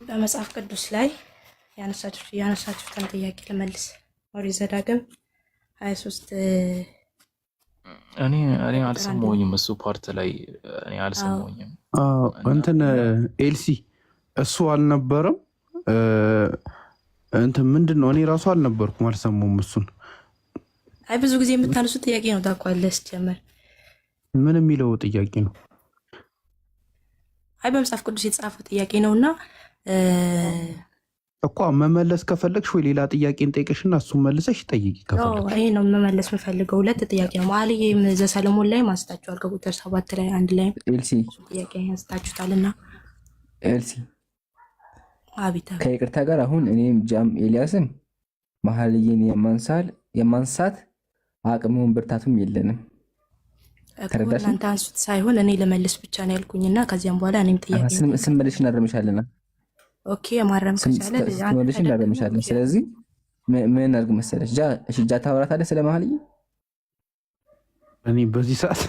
በመጽሐፍ ቅዱስ ላይ ያነሳችሁትን ጥያቄ ልመልስ። ኦሪት ዘዳግም 23 እኔ አልሰማሁኝም። እሱ ፓርት ላይ እኔ አልሰማሁኝም። እንትን ኤልሲ እሱ አልነበረም። እንትን ምንድን ነው? እኔ ራሱ አልነበርኩም፣ አልሰማሁም እሱን። አይ ብዙ ጊዜ የምታነሱት ጥያቄ ነው ታውቃለህ። ሲጀመር ምን የሚለው ጥያቄ ነው? አይ በመጽሐፍ ቅዱስ የተጻፈው ጥያቄ ነውና እኮ መመለስ ከፈለግሽ ወይ ሌላ ጥያቄ እንጠይቅሽና እሱን መልሰሽ ጠይቂ ከፈለግሽ። ይሄ ነው መመለስ የምፈልገው። ሁለት ጥያቄ ነው። መኃልየ ዘሰሎሞን ላይ አንስታችኋል፣ ከቁጥር 7 ላይ አንድ ላይ ጥያቄ አንስታችሁታልና። ኤልሲ አቤት ከይቅርታ ጋር አሁን እኔም ጃም ኤልያስም መኃልየን የማንሳት አቅሙን ብርታቱም የለንም። እናንተ አንሱት ሳይሆን እኔ ለመልስ ብቻ ነው ያልኩኝና ከዚያም በኋላ እኔም ጥያቄ ስንመልሽ እናረምሻለና። ኦኬ ማረም ከቻለ ስንመልሽ እናረምሻለን። ስለዚህ ምን እናድርግ መሰለሽ? እጃ ታወራታለህ ስለ መኃልየ። እኔ በዚህ ሰዓት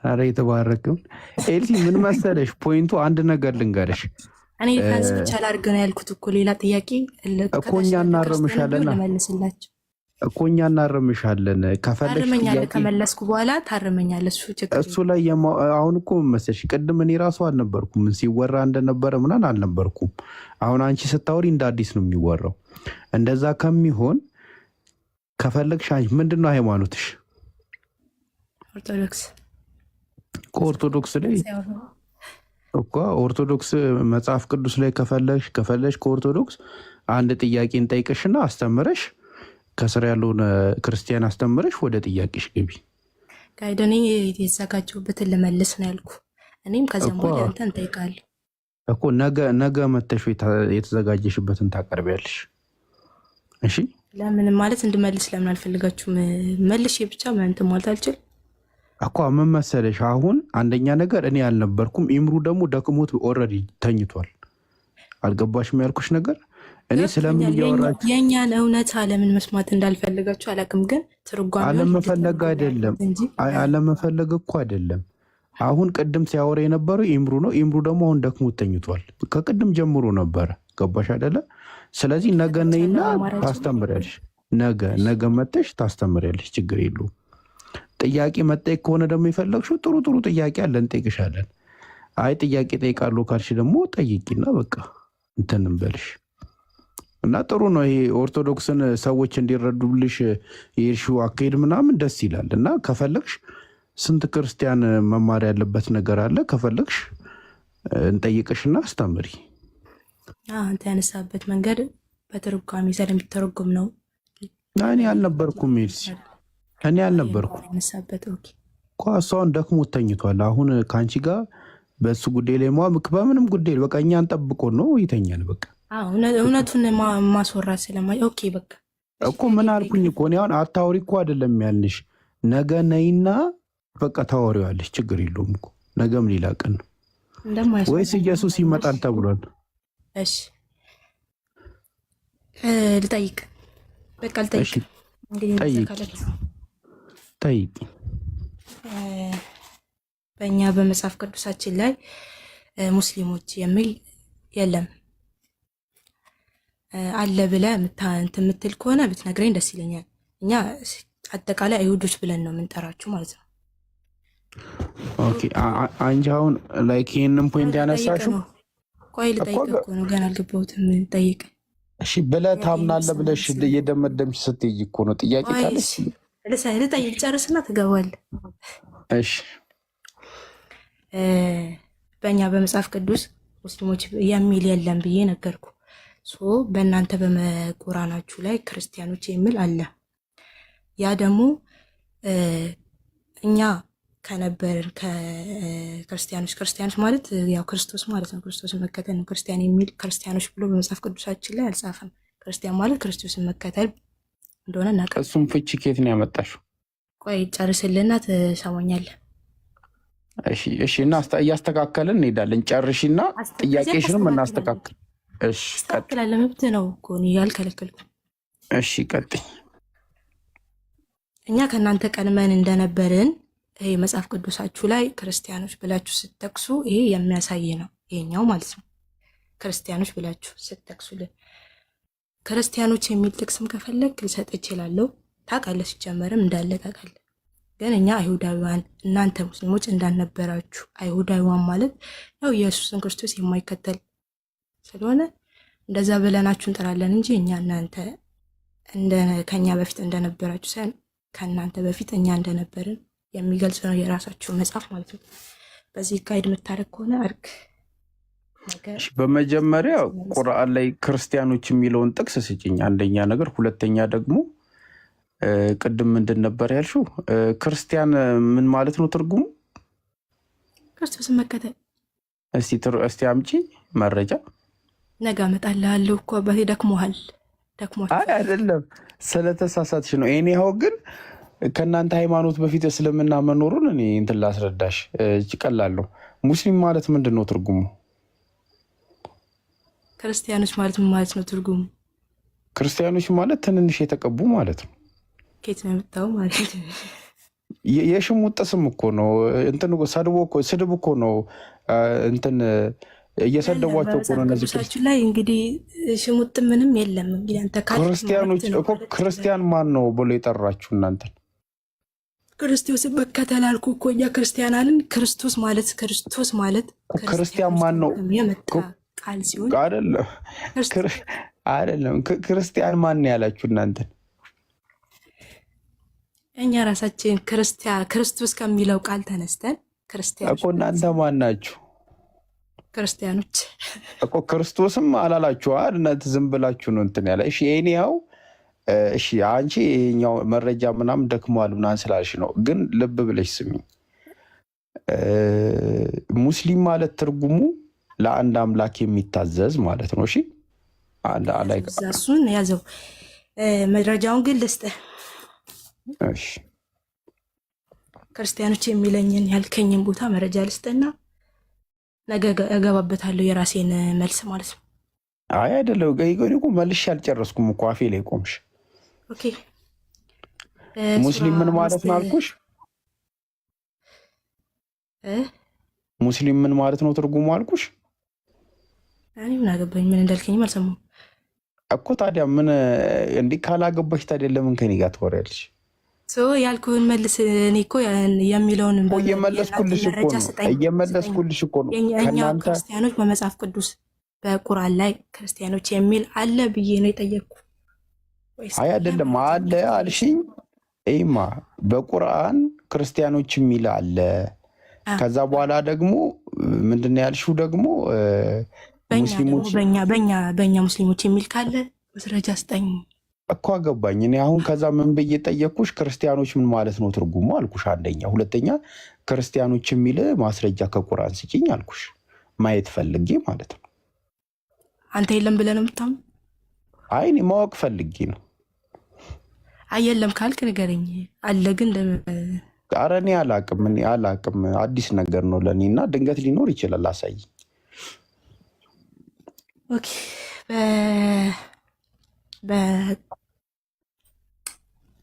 አረ የተባረክም ኤልሲ ምን መሰለሽ፣ ፖይንቱ አንድ ነገር ልንገርሽ። እኔ ዲፌንስ ብቻ ላድርግ ነው ያልኩት እኮ ሌላ ጥያቄ እኮ እኛ እናረምሻለን ለመልስላችሁ እኮ እኛ እናረምሻለን። ከፈለግሽ ታረመኛለህ፣ ከመለስኩ በኋላ ታረመኛለህ። እሱ ላይ አሁን እኮ መሰለሽ ቅድም እኔ ራሱ አልነበርኩም፣ ምን ሲወራ እንደነበረ ምናምን አልነበርኩም። አሁን አንቺ ስታወሪ እንደ አዲስ ነው የሚወራው። እንደዛ ከሚሆን ከፈለግሽ አንቺ ምንድነው ሃይማኖትሽ? ኦርቶዶክስ። ከኦርቶዶክስ ላይ እኮ ኦርቶዶክስ መጽሐፍ ቅዱስ ላይ ከፈለግሽ ከኦርቶዶክስ አንድ ጥያቄ እንጠይቅሽና አስተምረሽ ከስር ያለውን ክርስቲያን አስተምረሽ ወደ ጥያቄሽ ግቢ። ጋይደኔ የተዘጋጀሁበትን ልመልስ ነው ያልኩ። እኔም ከዚያም በኋላ አንተን እንጠይቃለሁ እኮ ነገ መተሽ የተዘጋጀሽበትን ታቀርቢያለሽ። እሺ ለምን ማለት እንድመልስ ለምን አልፈልጋችሁም? መልሼ ብቻ እንትን ማለት አልችል እኮ። ምን መሰለሽ አሁን አንደኛ ነገር እኔ አልነበርኩም፣ ኢምሩ ደግሞ ደክሞት ኦልሬዲ ተኝቷል። አልገባሽም ያልኩሽ ነገር እኔ ስለምን እያወራችሁ የእኛን እውነት አለምን መስማት እንዳልፈልጋችሁ አላውቅም፣ ግን ትርጓሜ አለመፈለግ አይደለም። አለመፈለግ እኮ አይደለም። አሁን ቅድም ሲያወራ የነበረው ኢምሩ ነው። ኢምሩ ደግሞ አሁን ደክሞት ተኝቷል። ከቅድም ጀምሮ ነበረ። ገባሽ አይደለ? ስለዚህ ነገ ነይና ታስተምሪያለሽ። ነገ መተሽ ታስተምሪያለሽ። ችግር የለውም። ጥያቄ መጠየቅ ከሆነ ደግሞ የፈለግሽው ጥሩ ጥያቄ አለ እንጠይቅሻለን። አይ ጥያቄ ጠይቃለሁ ካልሽ ደግሞ ጠይቂና በቃ እንትን እንበልሽ እና ጥሩ ነው። ይሄ ኦርቶዶክስን ሰዎች እንዲረዱልሽ የሄድሽው አካሄድ ምናምን ደስ ይላል። እና ከፈለግሽ ስንት ክርስቲያን መማር ያለበት ነገር አለ። ከፈለግሽ እንጠይቅሽና አስተምሪ። አንተ ያነሳበት መንገድ በትርጓሜ ስለሚተረጎም ነው። እኔ አልነበርኩም ኤልሲ፣ እኔ አልነበርኩም እኮ። እሷን ደክሞት ተኝቷል። አሁን ከአንቺ ጋር በእሱ ጉዳይ ላይ በምንም ጉዳይ በቃ እኛን ጠብቆ ነው ይተኛል። በቃ እውነቱን ማስወራት ስለማይ ኦኬ በቃ እኮ ምን አልኩኝ እኮ እኔ አሁን አታወሪ እኮ አይደለም ያልንሽ። ነገ ነይና በቃ ታወሪዋለሽ። ችግር የለውም እኮ ነገም ሌላ ቀን ነው ወይስ ኢየሱስ ይመጣል ተብሏል? እሺ ልጠይቅ በቃ ልጠይቅ። ጠይቂ። በእኛ በመጽሐፍ ቅዱሳችን ላይ ሙስሊሞች የሚል የለም። አለ ብለህ የምትል ከሆነ ብትነግረኝ ደስ ይለኛል። እኛ አጠቃላይ አይሁዶች ብለን ነው የምንጠራችሁ ማለት ነው። ኦኬ አንቺ አሁን ላይክ ይሄንን ፖይንት ያነሳሽው ቆይ ልጠይቅ እኮ ነው፣ ገና አልገባሁትም። ጠይቅ። እሺ ብለህ ታምናለህ ብለሽ እየደመደምሽ ስትይ እኮ ነው። ጥያቄ ካለሽ ልጠይቅ ጨርስና ትገባለህ። እሺ በእኛ በመጽሐፍ ቅዱስ ሙስሊሞች የሚል የለም ብዬ ነገርኩ። በእናንተ በቁርአናችሁ ላይ ክርስቲያኖች የሚል አለ። ያ ደግሞ እኛ ከነበርን ክርስቲያኖች ማለት ያው ክርስቶስ ማለት ነው። ክርስቶስን መከተል ነው። ክርስቲያን የሚል ክርስቲያኖች ብሎ በመጽሐፍ ቅዱሳችን ላይ አልጻፈም። ክርስቲያን ማለት ክርስቶስን መከተል እንደሆነ እናውቃለን። እሱም ፍቺ ከየት ነው ያመጣሽው? ቆይ ጨርስልና ትሰማኛለህ። እሺ እና እያስተካከልን እንሄዳለን። ጨርሽና ጥያቄሽንም እናስተካክል። እሺ ቀጥላለ። መብት ነው እኮ እኔ ያልከለከልኩም። እሺ ቀጥይ። እኛ ከእናንተ ቀድመን እንደነበርን ይሄ መጽሐፍ ቅዱሳችሁ ላይ ክርስቲያኖች ብላችሁ ስትጠቅሱ ይሄ የሚያሳይ ነው። ይሄኛው ማለት ነው ክርስቲያኖች ብላችሁ ስትጠቅሱልን ክርስቲያኖች የሚል ጥቅስም ከፈለግ ልሰጥ እችላለሁ። ታውቃለህ፣ ሲጀመርም እንዳለ ታውቃለህ። ግን እኛ አይሁዳውያን እናንተ ሙስሊሞች እንዳልነበራችሁ አይሁዳውያን ማለት ያው ኢየሱስን ክርስቶስ የማይከተል ስለሆነ እንደዛ ብለናችሁ እንጠራለን እንጂ እኛ እናንተ ከኛ በፊት እንደነበራችሁ ሳይሆን ከእናንተ በፊት እኛ እንደነበርን የሚገልጽ ነው የራሳችሁ መጽሐፍ ማለት ነው። በዚህ ጋይድ የምታደርግ ከሆነ አድርግ። በመጀመሪያ ቁርአን ላይ ክርስቲያኖች የሚለውን ጥቅስ ስጭኝ፣ አንደኛ ነገር። ሁለተኛ ደግሞ ቅድም ምንድን ነበር ያልሽው? ክርስቲያን ምን ማለት ነው ትርጉሙ? ክርስቶስን መከተል። እስቲ አምጪ መረጃ። ነገ እመጣልሃለሁ እኮ አባቴ። ደክሞሃል። አይ አይደለም፣ ስለተሳሳትሽ ነው። ይኸው ግን ከእናንተ ሃይማኖት በፊት እስልምና መኖሩን እኔ እንትን ላስረዳሽ። ቀላል ነው። ሙስሊም ማለት ምንድን ነው ትርጉሙ? ክርስቲያኖች ማለት ምን ማለት ነው ትርጉሙ? ክርስቲያኖች ማለት ትንንሽ የተቀቡ ማለት ነው። ከየት ነው የመጣው ማለት ነው? የሽሙጥ ስም እኮ ነው። እንትን ስድብ እኮ ነው። እንትን እየሰደቧቸው እኮ ነው እነዚህ ላይ እንግዲህ ሽሙጥ ምንም የለም። እንግዲህ አንተ ክርስቲያኖች እኮ ክርስቲያን ማን ነው ብሎ የጠራችሁ እናንተን? ክርስቶስን መከተል አልኩ እኮ እኛ ክርስቲያን አልን። ክርስቶስ ማለት ክርስቲያን ማን ነው የመጣ ቃል ሲሆን አይደለም። ክርስቲያን ማን ነው ያላችሁ እናንተን? እኛ ራሳችን ክርስቶስ ከሚለው ቃል ተነስተን ክርስቲያን እኮ እናንተ ማን ናችሁ? ክርስቲያኖች እኮ ክርስቶስም አላላችሁ አይደል? እናንተ ዝም ብላችሁ ነው እንትን ያለ። እሺ እሺ አንቺ ይሄኛው መረጃ ምናምን ደክሟል ምናምን ስላልሽ ነው። ግን ልብ ብለሽ ስሚ። ሙስሊም ማለት ትርጉሙ ለአንድ አምላክ የሚታዘዝ ማለት ነው። እሺ እሱን ያዘው። መረጃውን ግን ልስጥህ። እሺ ክርስቲያኖች የሚለኝን ያልከኝን ቦታ መረጃ ልስጥና ነገ እገባበታለሁ የራሴን መልስ ማለት ነው። አይ አይደለም፣ መልሼ አልጨረስኩም እኮ አፌ ላይ ቆምሽ። ኦኬ ሙስሊም ምን ማለት ነው አልኩሽ? ሙስሊም ምን ማለት ነው ትርጉሙ አልኩሽ? እኔ ምን አገባኝ? ምን እንዳልከኝም አልሰማሁም እኮ። ታዲያ ምን እንዲህ ካላገባሽ ታዲያ ለምን ከኔ ጋር ትወሪያለሽ? ያልኩህን መልስ። እኔ እኮ የሚለውን እየመለስኩልሽ እኮ ነው። እኛ ክርስቲያኖች በመጽሐፍ ቅዱስ በቁርአን ላይ ክርስቲያኖች የሚል አለ ብዬ ነው የጠየቅኩ። አይ አይደለም አለ አልሽኝ። ይማ በቁርአን ክርስቲያኖች የሚል አለ። ከዛ በኋላ ደግሞ ምንድን ያልሽው ደግሞ ሙስሊሞች በእኛ ሙስሊሞች የሚል ካለ መስረጃ ስጠኝ እኮ። አገባኝ እኔ አሁን። ከዛ ምን ብዬ ጠየቅኩሽ? ክርስቲያኖች ምን ማለት ነው ትርጉሙ አልኩሽ፣ አንደኛ። ሁለተኛ ክርስቲያኖች የሚል ማስረጃ ከቁርአን ስጭኝ አልኩሽ፣ ማየት ፈልጌ ማለት ነው። አንተ የለም ብለህ ነው የምታምነው? አይ እኔ ማወቅ ፈልጌ ነው። አይ የለም ካልክ ንገረኝ። አለ ግን ኧረ እኔ አላቅም። አዲስ ነገር ነው ለእኔ እና ድንገት ሊኖር ይችላል። አሳይ። ኦኬ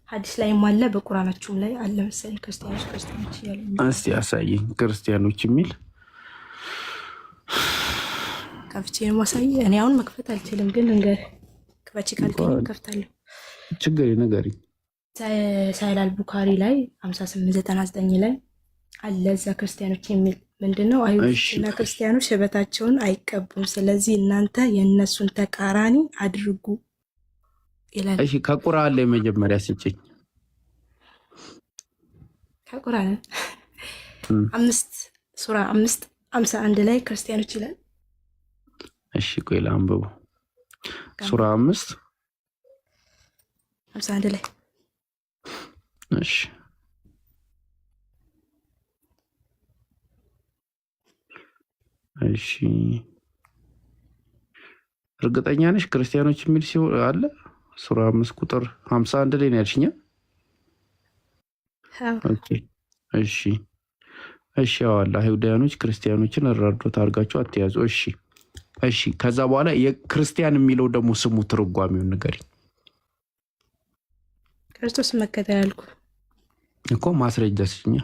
ሐዲስ ላይም አለ በቁርአናችሁም ላይ አለ መሰለኝ ክርስቲያኖች እያለ። እስቲ አሳየኝ ክርስቲያኖች የሚል። ከፍቼ ነው ማሳየህ። እኔ አሁን መክፈት አልችልም፣ ግን ክፈቺ ካልከኝ ከፍታለሁ። ችግር ንገሪኝ። ሳይላል ቡካሪ ላይ 5899 ላይ አለ እዛ ክርስቲያኖች የሚል ምንድነው? አይሁድና ክርስቲያኖች ሽበታቸውን አይቀቡም፣ ስለዚህ እናንተ የእነሱን ተቃራኒ አድርጉ ይላል። እሺ ከቁርአን ላይ መጀመሪያ ስጭኝ። ከቁርአን 5:51 ላይ ክርስቲያኖች ይላል። እሺ ቆይ ላንብበው። ሱራ 5:51 ላይ እሺ እሺ እርግጠኛ ነሽ ክርስቲያኖች የሚል ሲሆን አለ? ሱራ 5:51 ላይ ነው ያልሽኛ? ኦኬ እሺ አዋላ አይሁዳውያኖች ክርስቲያኖችን እራዶት አድርጋችሁ አትያዙ። እሺ ከዛ በኋላ የክርስቲያን የሚለው ደግሞ ስሙ ትርጓሜውን ንገሪኝ። ክርስቶስ መከተል አልኩ እኮ። ማስረጃ ስጭኛ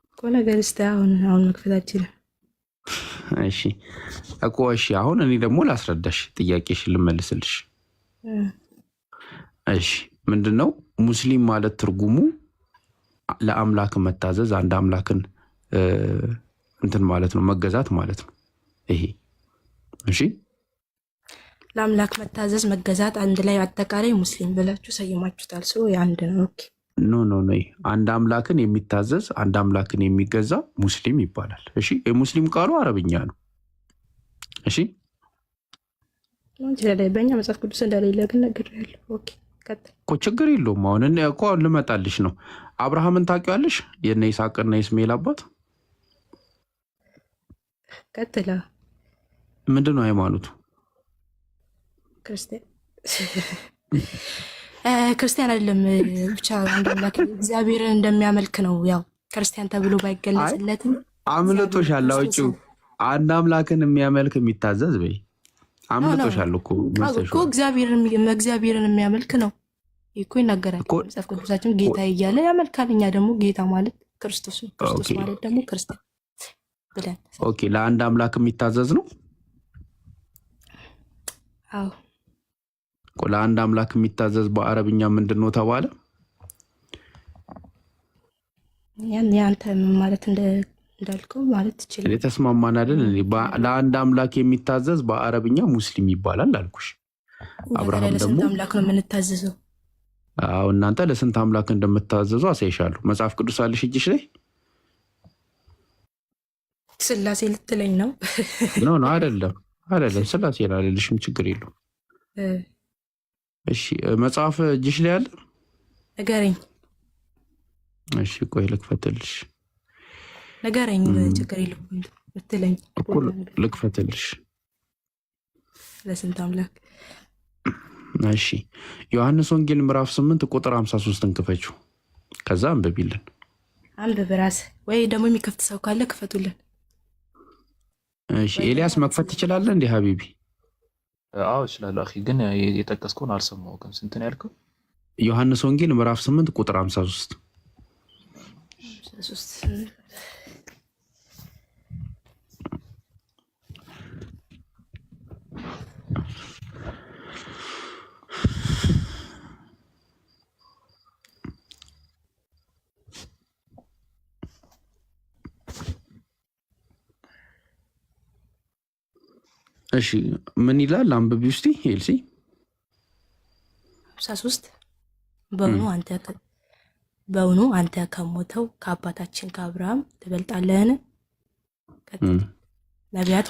እኮ ነገር እስቲ አሁን መክፈት አልችልም። እሺ እኮ እሺ፣ አሁን እኔ ደግሞ ላስረዳሽ፣ ጥያቄሽን ልመልስልሽ። እሺ ምንድነው ሙስሊም ማለት ትርጉሙ? ለአምላክ መታዘዝ፣ አንድ አምላክን እንትን ማለት ነው፣ መገዛት ማለት ነው። ይሄ እሺ፣ ለአምላክ መታዘዝ መገዛት አንድ ላይ አጠቃላይ ሙስሊም ብላችሁ ሰይማችሁታል። ሰው የአንድ ነው። ኦኬ ኖ ኖ ኖ፣ አንድ አምላክን የሚታዘዝ አንድ አምላክን የሚገዛ ሙስሊም ይባላል። እሺ የሙስሊም ቃሉ አረብኛ ነው። እሺ በእኛ መጽሐፍ ቅዱስ እንደሌለ ግን ነግሬያለሁ። ኦኬ ቀጥል እኮ ችግር የለውም። አሁን እኔ እኮ ልመጣልሽ ነው። አብርሃምን ታውቂዋለሽ? የእነ ይስሐቅና የእስማኤል አባት። ቀጥላ ምንድን ነው ሃይማኖቱ? ክርስቲያን አይደለም፣ ብቻ አንድ አምላክ እግዚአብሔርን እንደሚያመልክ ነው። ያው ክርስቲያን ተብሎ ባይገለጽለትም አምልጦሻል። አውጪው አንድ አምላክን የሚያመልክ የሚታዘዝ በይ። አምልጦሻል እኮ እግዚአብሔርን የሚያመልክ ነው እኮ ይናገራል መጽሐፍ ቅዱሳችን። ጌታ እያለ ያመልካል። እኛ ደግሞ ጌታ ማለት ክርስቶስ ነው። ክርስቶስ ማለት ደግሞ ክርስቲያን ብለን ኦኬ። ለአንድ አምላክ የሚታዘዝ ነው። አዎ ለአንድ አምላክ የሚታዘዝ በአረብኛ ምንድን ነው ተባለ? ያን ያንተ ማለት እንዳልከው ማለት ትችላለህ። የተስማማን አይደል? ለአንድ አምላክ የሚታዘዝ በአረብኛ ሙስሊም ይባላል አልኩሽ። አብርሃም ደግሞ አምላክ ነው የምንታዘዘው። አዎ እናንተ ለስንት አምላክ እንደምታዘዙ አሳይሻለሁ። መጽሐፍ ቅዱስ አለሽ እጅሽ ላይ? ስላሴ ልትለኝ ነው? ኖ ኖ አይደለም ስላሴ አልልሽም፣ ችግር የለውም። እሺ መጽሐፍ እጅሽ ላይ አለ? ንገረኝ። እሺ ቆይ ልክፈትልሽ። ንገረኝ፣ ችግር የለውም ብትለኝ እኮ ልክፈትልሽ። ለስንት አምላክ? እሺ ዮሐንስ ወንጌል ምዕራፍ 8 ቁጥር 53ን ክፈችው፣ ከዛ አንብቢልን። አንብብ ራስህ፣ ወይ ደግሞ የሚከፍት ሰው ካለ ክፈቱልን። እሺ ኤልያስ መክፈት ትችላለህ እንዴ ሀቢቢ? አዎ እችላለሁ አኺ፣ ግን የጠቀስከውን አልሰማሁም። ስንት ነው ያልከው? ዮሐንስ ወንጌል ምዕራፍ 8 ቁጥር 53። እሺ ምን ይላል? አንብቢ ውስጥ ኤልሲ። 53 በእውኑ አንተ ከሞተው ከአባታችን ከአብርሃም ትበልጣለህን? ነቢያት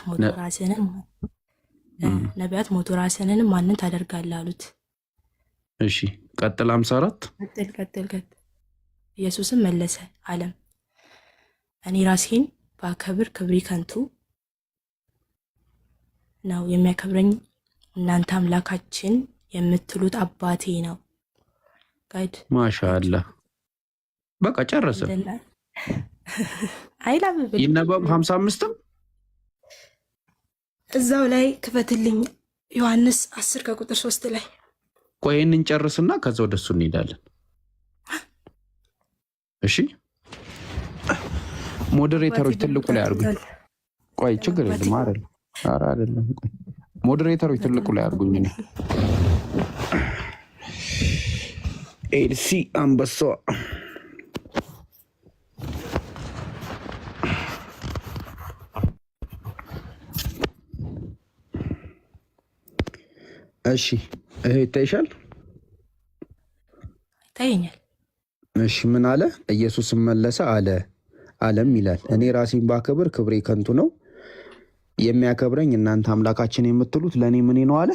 ሞቱ ራስህን ማንን ታደርጋለህ አሉት። እሺ ቀጥል። 54 ቀጥል። ኢየሱስም መለሰ አለም፣ እኔ ራሴን ባከብር ክብሬ ከንቱ ነው፣ የሚያከብረኝ እናንተ አምላካችን የምትሉት አባቴ ነው። ጋድ ማሻአላ። በቃ ጨረሰ። ይነበብ 55ም እዛው ላይ ክፈትልኝ። ዮሐንስ 10 ከቁጥር 3 ላይ ቆይ ይህንን ጨርስና ከዛ ወደሱ እንሄዳለን። እሺ ሞዴሬተሮች ትልቁ ላይ አድርጉኝ። ቆይ ችግር የለም አይደል? ኧረ አይደለም። ቆይ ሞዴሬተሮች ትልቁ ላይ አድርጉኝ። እኔ ኤልሲ አንበሷ እሺ ይሄ ይታይሻል? ይታየኛል። እሺ ምን አለ? ኢየሱስም መለሰ አለም ይላል፣ እኔ ራሴን ባከብር ክብሬ ከንቱ ነው፣ የሚያከብረኝ እናንተ አምላካችን የምትሉት ለእኔ ምን ነው አለ?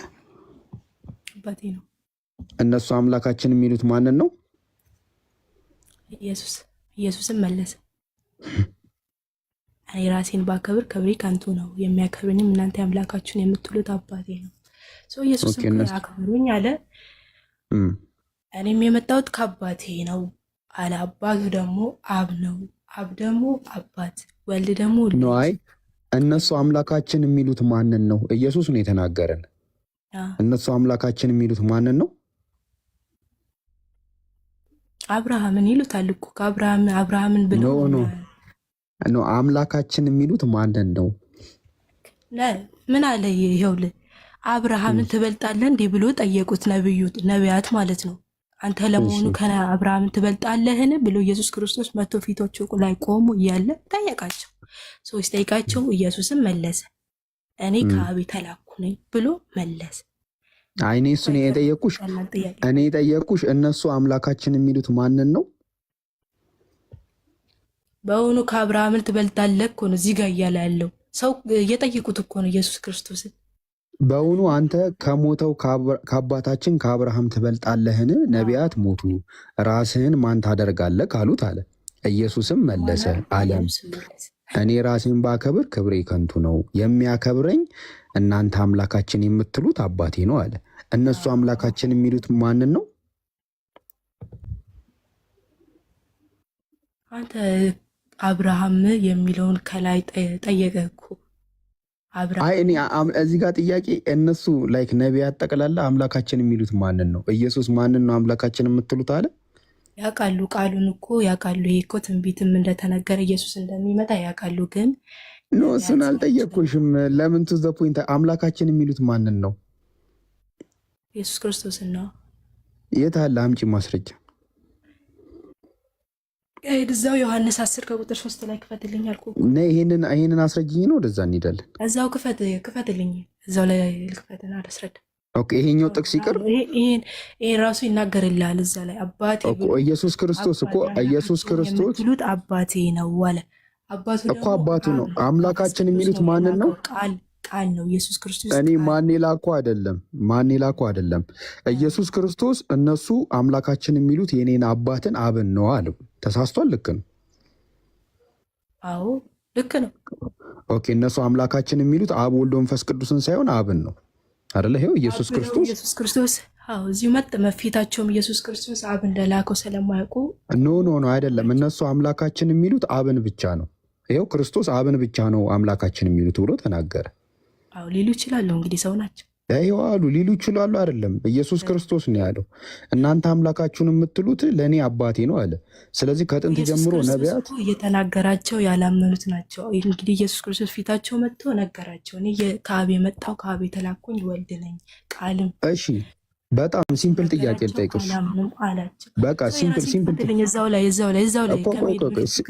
አባቴ ነው። እነሱ አምላካችን የሚሉት ማንን ነው? ኢየሱስም መለሰ እኔ ራሴን ባከብር ክብሬ ከንቱ ነው፣ የሚያከብረኝም እናንተ አምላካችን የምትሉት አባቴ ነው። ኢየሱስም አክብሩኝ አለ። እኔም የመጣሁት ከአባቴ ነው አለ። አባቱ ደግሞ አብ ነው፣ አብ ደግሞ አባት፣ ወልድ ደግሞ ነዋይ። እነሱ አምላካችን የሚሉት ማንን ነው? ኢየሱስ ነው የተናገረን። እነሱ አምላካችን የሚሉት ማንን ነው? አብርሃምን ይሉታል እኮ። ከአብርሃምን ብለው ኖ አምላካችን የሚሉት ማንን ነው? ምን አለ? ይኸውልህ አብርሃምን ትበልጣለህ እንዲህ ብሎ ጠየቁት ነቢያት ማለት ነው። አንተ ለመሆኑ ከአብርሃምን ትበልጣለህን ብሎ ኢየሱስ ክርስቶስ መቶ ፊቶቹ ላይ ቆሞ እያለ ጠየቃቸው። ሰዎች ጠይቃቸው፣ ኢየሱስም መለሰ እኔ ከአብ የተላኩ ነኝ ብሎ መለሰ። አይኔ እሱን እኔ የጠየቁሽ እነሱ አምላካችን የሚሉት ማንን ነው? በእውኑ ከአብርሃምን ትበልጣለህ እኮ ነው እዚህ ጋር እያለ ያለው ሰው እየጠየቁት እኮ ነው ኢየሱስ ክርስቶስን። በእውኑ አንተ ከሞተው ከአባታችን ከአብርሃም ትበልጣለህን? ነቢያት ሞቱ፣ ራስህን ማን ታደርጋለህ ካሉት አለ። ኢየሱስም መለሰ አለም እኔ ራሴን ባከብር ክብሬ ከንቱ ነው፣ የሚያከብረኝ እናንተ አምላካችን የምትሉት አባቴ ነው አለ። እነሱ አምላካችን የሚሉት ማንን ነው? አንተ አብርሃም የሚለውን ከላይ ጠየቀ እኮ። እኔ እዚህ ጋር ጥያቄ እነሱ ላይክ ነቢያት ጠቅላላ አምላካችን የሚሉት ማንን ነው? ኢየሱስ ማንን ነው አምላካችን የምትሉት አለ። ያውቃሉ፣ ቃሉን እኮ ያውቃሉ። ይሄ እኮ ትንቢትም እንደተነገረ ኢየሱስ እንደሚመጣ ያውቃሉ። ግን ኖ እሱን አልጠየቅኩሽም። ለምን ቱ ዘ ፖይንት አምላካችን የሚሉት ማንን ነው? ኢየሱስ ክርስቶስን ነው። የት አለ? አምጪ ማስረጃ። እዛው ዮሐንስ 10 ከቁጥር 3 ላይ ክፈትልኝ አልኩህ። ይሄንን አስረጅኝ ነው። ወደዛ እንሄዳለን። እዛው ክፈትልኝ። እዛው ላይ ልክፈትና አላስረዳ። ኦኬ፣ ይሄኛው ጥቅስ ይቅር። ይሄን ራሱ ይናገርልሃል እዛ ላይ አባቴ እኮ ኢየሱስ ክርስቶስ አባቴ ነው አለ። እኮ አባቱ ነው። አምላካችን የሚሉት ማንን ነው? ቃል ነው ኢየሱስ ክርስቶስ። እኔ ማን ላኩ አይደለም ኢየሱስ ክርስቶስ። እነሱ አምላካችን የሚሉት የኔን አባትን አብን ነው አለው። ተሳስቷል? ልክ ነው? አዎ ልክ ነው። ኦኬ፣ እነሱ አምላካችን የሚሉት አብ ወልድ መንፈስ ቅዱስን ሳይሆን አብን ነው አይደለ? ይሄው ኢየሱስ ክርስቶስ እዚሁ መፊታቸውም ኢየሱስ ክርስቶስ አብ እንደላከው ስለማያውቁ ኖ አይደለም። እነሱ አምላካችን የሚሉት አብን ብቻ ነው። ይሄው ክርስቶስ አብን ብቻ ነው አምላካችን የሚሉት ብሎ ተናገረ። አዎ ሊሉ ይችላሉ፣ እንግዲህ ሰው ናቸው። ይሄው አሉ ሊሉ ይችላሉ። አይደለም ኢየሱስ ክርስቶስ ነው ያለው፣ እናንተ አምላካችሁን የምትሉት ለእኔ አባቴ ነው አለ። ስለዚህ ከጥንት ጀምሮ ነቢያት እየተናገራቸው ያላመኑት ናቸው። እንግዲህ ኢየሱስ ክርስቶስ ፊታቸው መጥቶ ነገራቸው፣ እኔ ከአብ የመጣው ከአብ የተላኩኝ ወልድ ነኝ ቃልም። እሺ በጣም ሲምፕል ጥያቄ ልጠይቅሽ። በቃ ሲምፕል እዛው ላይ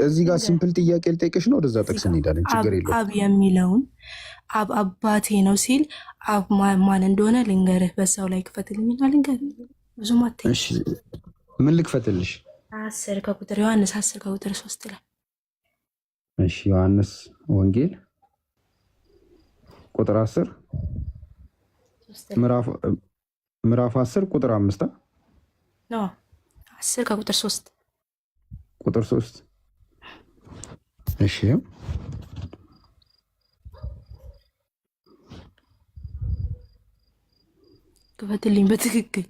እዚህ ጋር ሲምፕል ጥያቄ ልጠይቅሽ ነው። ወደዛ ጥቅስ እንሄዳለን። ችግር የለውም። አብ የሚለውን አብ አባቴ ነው ሲል አብ ማን እንደሆነ ልንገርህ። በዛው ላይ ክፈትልኝና ልንገርህ። ብዙም አትይኝ። እሺ ምን ልክፈትልሽ? ዮሐንስ 10 ከቁጥር 3 ላይ። እሺ ዮሐንስ ወንጌል ቁጥር 10 ምዕራፍ 10 ቁጥር 5 ነው። 10 ከቁጥር 3 ቁጥር 3 እሺ ክፈትልኝ በትክክል።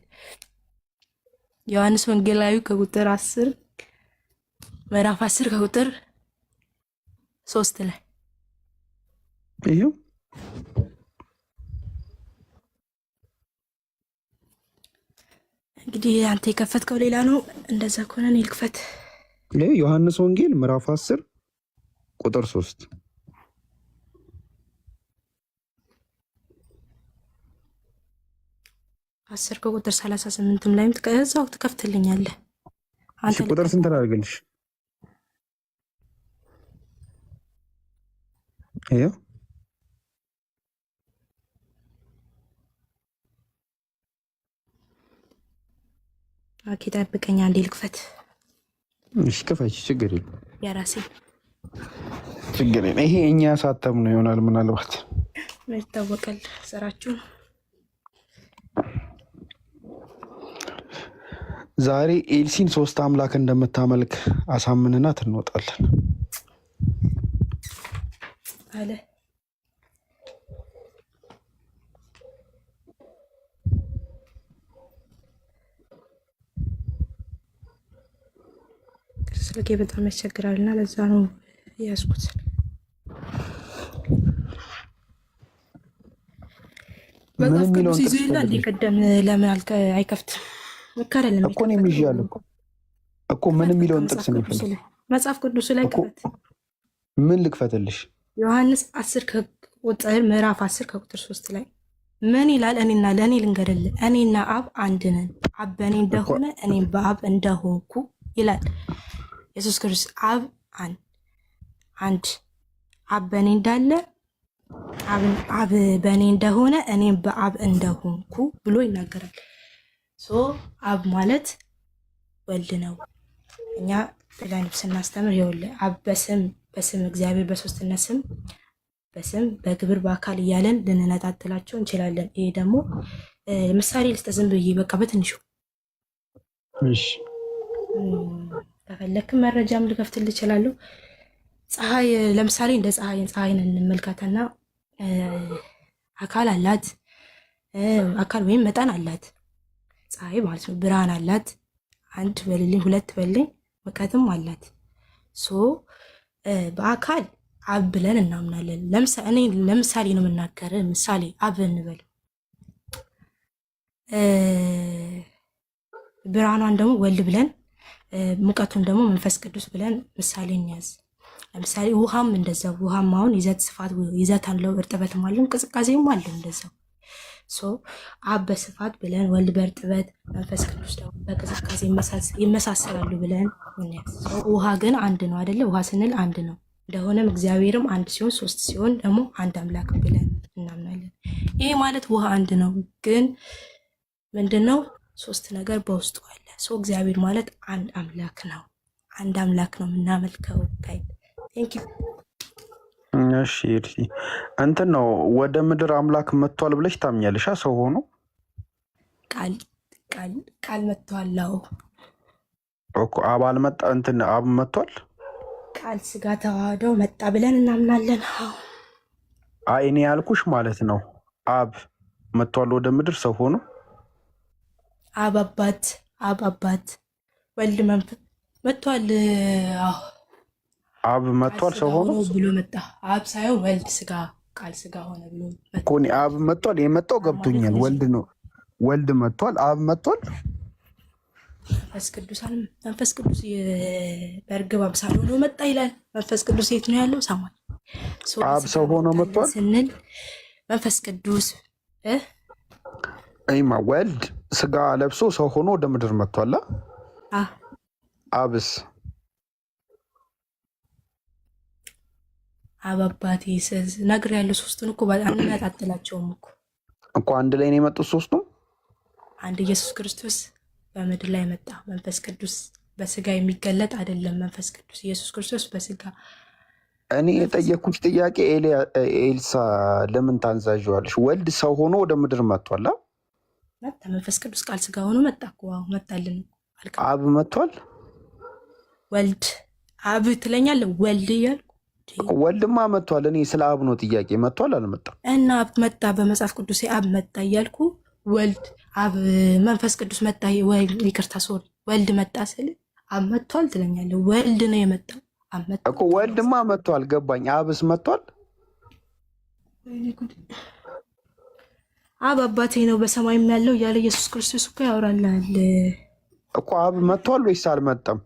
ዮሐንስ ወንጌላዊ ከቁጥር 10 ምዕራፍ 10 ከቁጥር 3 ላይ ይሄው እንግዲህ አንተ የከፈትከው ሌላ ነው። እንደዛ ከሆነ እኔ ልክፈት። ዮሐንስ ወንጌል ምዕራፍ 10 ቁጥር 3 10 ከቁጥር 38 ላይም እዛው ትከፍትልኛለህ። አንተ ቁጥር ስንት ላድርግልሽ? ይኸው ኦኬ፣ ጠብቀኝ አንዴ ልክፈት። እሺ ክፈች፣ ችግር የለም። የራሴ ችግር የለም። ይሄ እኛ ያሳተም ነው ይሆናል ምናልባት ይታወቃል። ስራችሁ ዛሬ ኤልሲን 3 አምላክ እንደምታመልክ አሳምንናት እንወጣለን አለ። ስልኬ በጣም ያስቸግራል እና ለዛ ነው የያዝኩት። መጽሐፍ ቅዱስ ይዞ የለ እንደ ቀደም ለምን አይከፍትም? መካረልም እኮ ነው የሚያለው እኮ ምን የሚለውን ጥቅስ ነው መጽሐፍ ቅዱስ ላይ ክፈት። ምን ልክፈትልሽ? ዮሐንስ 10 ቁጥር ምዕራፍ 10 ከቁጥር 3 ላይ ምን ይላል? እኔና ለእኔ ልንገርልህ፣ እኔና አብ አንድ ነን፣ አብ በእኔ እንደሆነ እኔም በአብ እንደሆንኩ ይላል ኢየሱስ ክርስቶስ። አብ አንድ፣ አብ በእኔ እንዳለ አብ በእኔ እንደሆነ እኔም በአብ እንደሆንኩ ብሎ ይናገራል። አብ ማለት ወልድ ነው። እኛ ጥላንብ ስናስተምር ይኸውልህ አብ በስም እግዚአብሔር በሶስትነት ስም በስም በግብር በአካል እያለን ልንነጣጥላቸው እንችላለን። ይሄ ደግሞ ምሳሌ ልስጥ ዝም ብዬ በቃ በትንሹ ከፈለክም መረጃም ልከፍትል እችላለሁ። ፀሐይ ለምሳሌ እንደ ፀሐይን እንመልከትና አካል አላት፣ አካል ወይም መጠን አላት ፀሐይ ማለት ነው። ብርሃን አላት፣ አንድ በልልኝ ሁለት በልልኝ ሙቀትም አላት። በአካል አብ ብለን እናምናለን። ለምሳሌ ነው የምናገር። ምሳሌ አብ እንበል፣ ብርሃኗን ደግሞ ወልድ ብለን፣ ሙቀቱን ደግሞ መንፈስ ቅዱስ ብለን ምሳሌ እንያዝ። ለምሳሌ ውሃም እንደዛው፣ ውሃም አሁን ይዘት አለው፣ እርጥበትም አለው፣ ቅዝቃዜም አለው እንደዛው። አብ በስፋት ብለን፣ ወልድ በእርጥበት፣ መንፈስ ቅዱስ ደግሞ በቅዝቃዜ ይመሳሰላሉ ብለን እንያዝ። ውሃ ግን አንድ ነው አይደለ? ውሃ ስንል አንድ ነው እንደሆነም እግዚአብሔርም አንድ ሲሆን ሶስት ሲሆን ደግሞ አንድ አምላክ ብለን እናምናለን። ይሄ ማለት ውሃ አንድ ነው፣ ግን ምንድነው ሶስት ነገር በውስጡ አለ። እግዚአብሔር ማለት አንድ አምላክ ነው። አንድ አምላክ ነው የምናመልከው። ቴንክ ዩ። እሺ እንትን ነው ወደ ምድር አምላክ መጥቷል ብለሽ ታምኛለሽ? ሰው ሆኖ ቃል መጥቷል። እኮ አብ አልመጣ እንትን አብ መጥቷል። ቃል ስጋ ተዋህደው መጣ ብለን እናምናለን። አይ እኔ ያልኩሽ ማለት ነው አብ መጥቷል ወደ ምድር ሰው ሆኖ። አብ አባት ወልድ መንፈስ መጥቷል። አብ መጥቷል ሰው ሆኖ ብሎ መጣ። አብ ሳይሆን ወልድ ቃል ስጋ ሆነ ብሎ እኮ አብ መጥቷል። የመጣው ገብቶኛል። ወልድ ነው ወልድ መጥቷል። አብ መጥቷል። መንፈስ ቅዱስ በእርግብ አምሳል ሆኖ መጣ ይላል። መንፈስ ቅዱስ የት ነው ያለው? ሰማይ። አብ ሰው ሆኖ መጥቷል ስንል መንፈስ ቅዱስ ወልድ ስጋ ለብሶ ሰው ሆኖ ወደ ምድር መጥቷል። አብስ አብ አባቴ ነግር ያለው ሶስቱን እኮ አንነጣጥላቸውም እኮ አንድ ላይ ነው የመጡት ሶስቱም። አንድ ኢየሱስ ክርስቶስ በምድር ላይ መጣ። መንፈስ ቅዱስ በስጋ የሚገለጥ አይደለም። መንፈስ ቅዱስ ኢየሱስ ክርስቶስ በስጋ። እኔ የጠየኩሽ ጥያቄ ኤልሳ ለምን ታንዛዥዋለሽ? ወልድ ሰው ሆኖ ወደ ምድር መጥቷል። መጣ። መንፈስ ቅዱስ ቃል ስጋ ሆኖ መጣ እኮ መጣልን። አብ መጥቷል። ወልድ አብ ትለኛለህ? ወልድ እያልኩ ወልድማ መጥቷል። እኔ ስለ አብ ነው ጥያቄ። መጥቷል አልመጣም? እና አብ መጣ በመጽሐፍ ቅዱስ አብ መጣ እያልኩ ወልድ አብ መንፈስ ቅዱስ መጣ ወይ ይቅርታ ሶሪ ወልድ መጣ ስል አብ መጥቷል ትለኛለህ? ወልድ ነው የመጣው። አብ መጣ እኮ ወልድማ መጥቷል ገባኝ። አብስ መጥቷል? አብ አባቴ ነው በሰማይም ያለው እያለ ኢየሱስ ክርስቶስ እኮ ያወራልሃል እኮ። አብ መጥቷል ወይስ አልመጣም?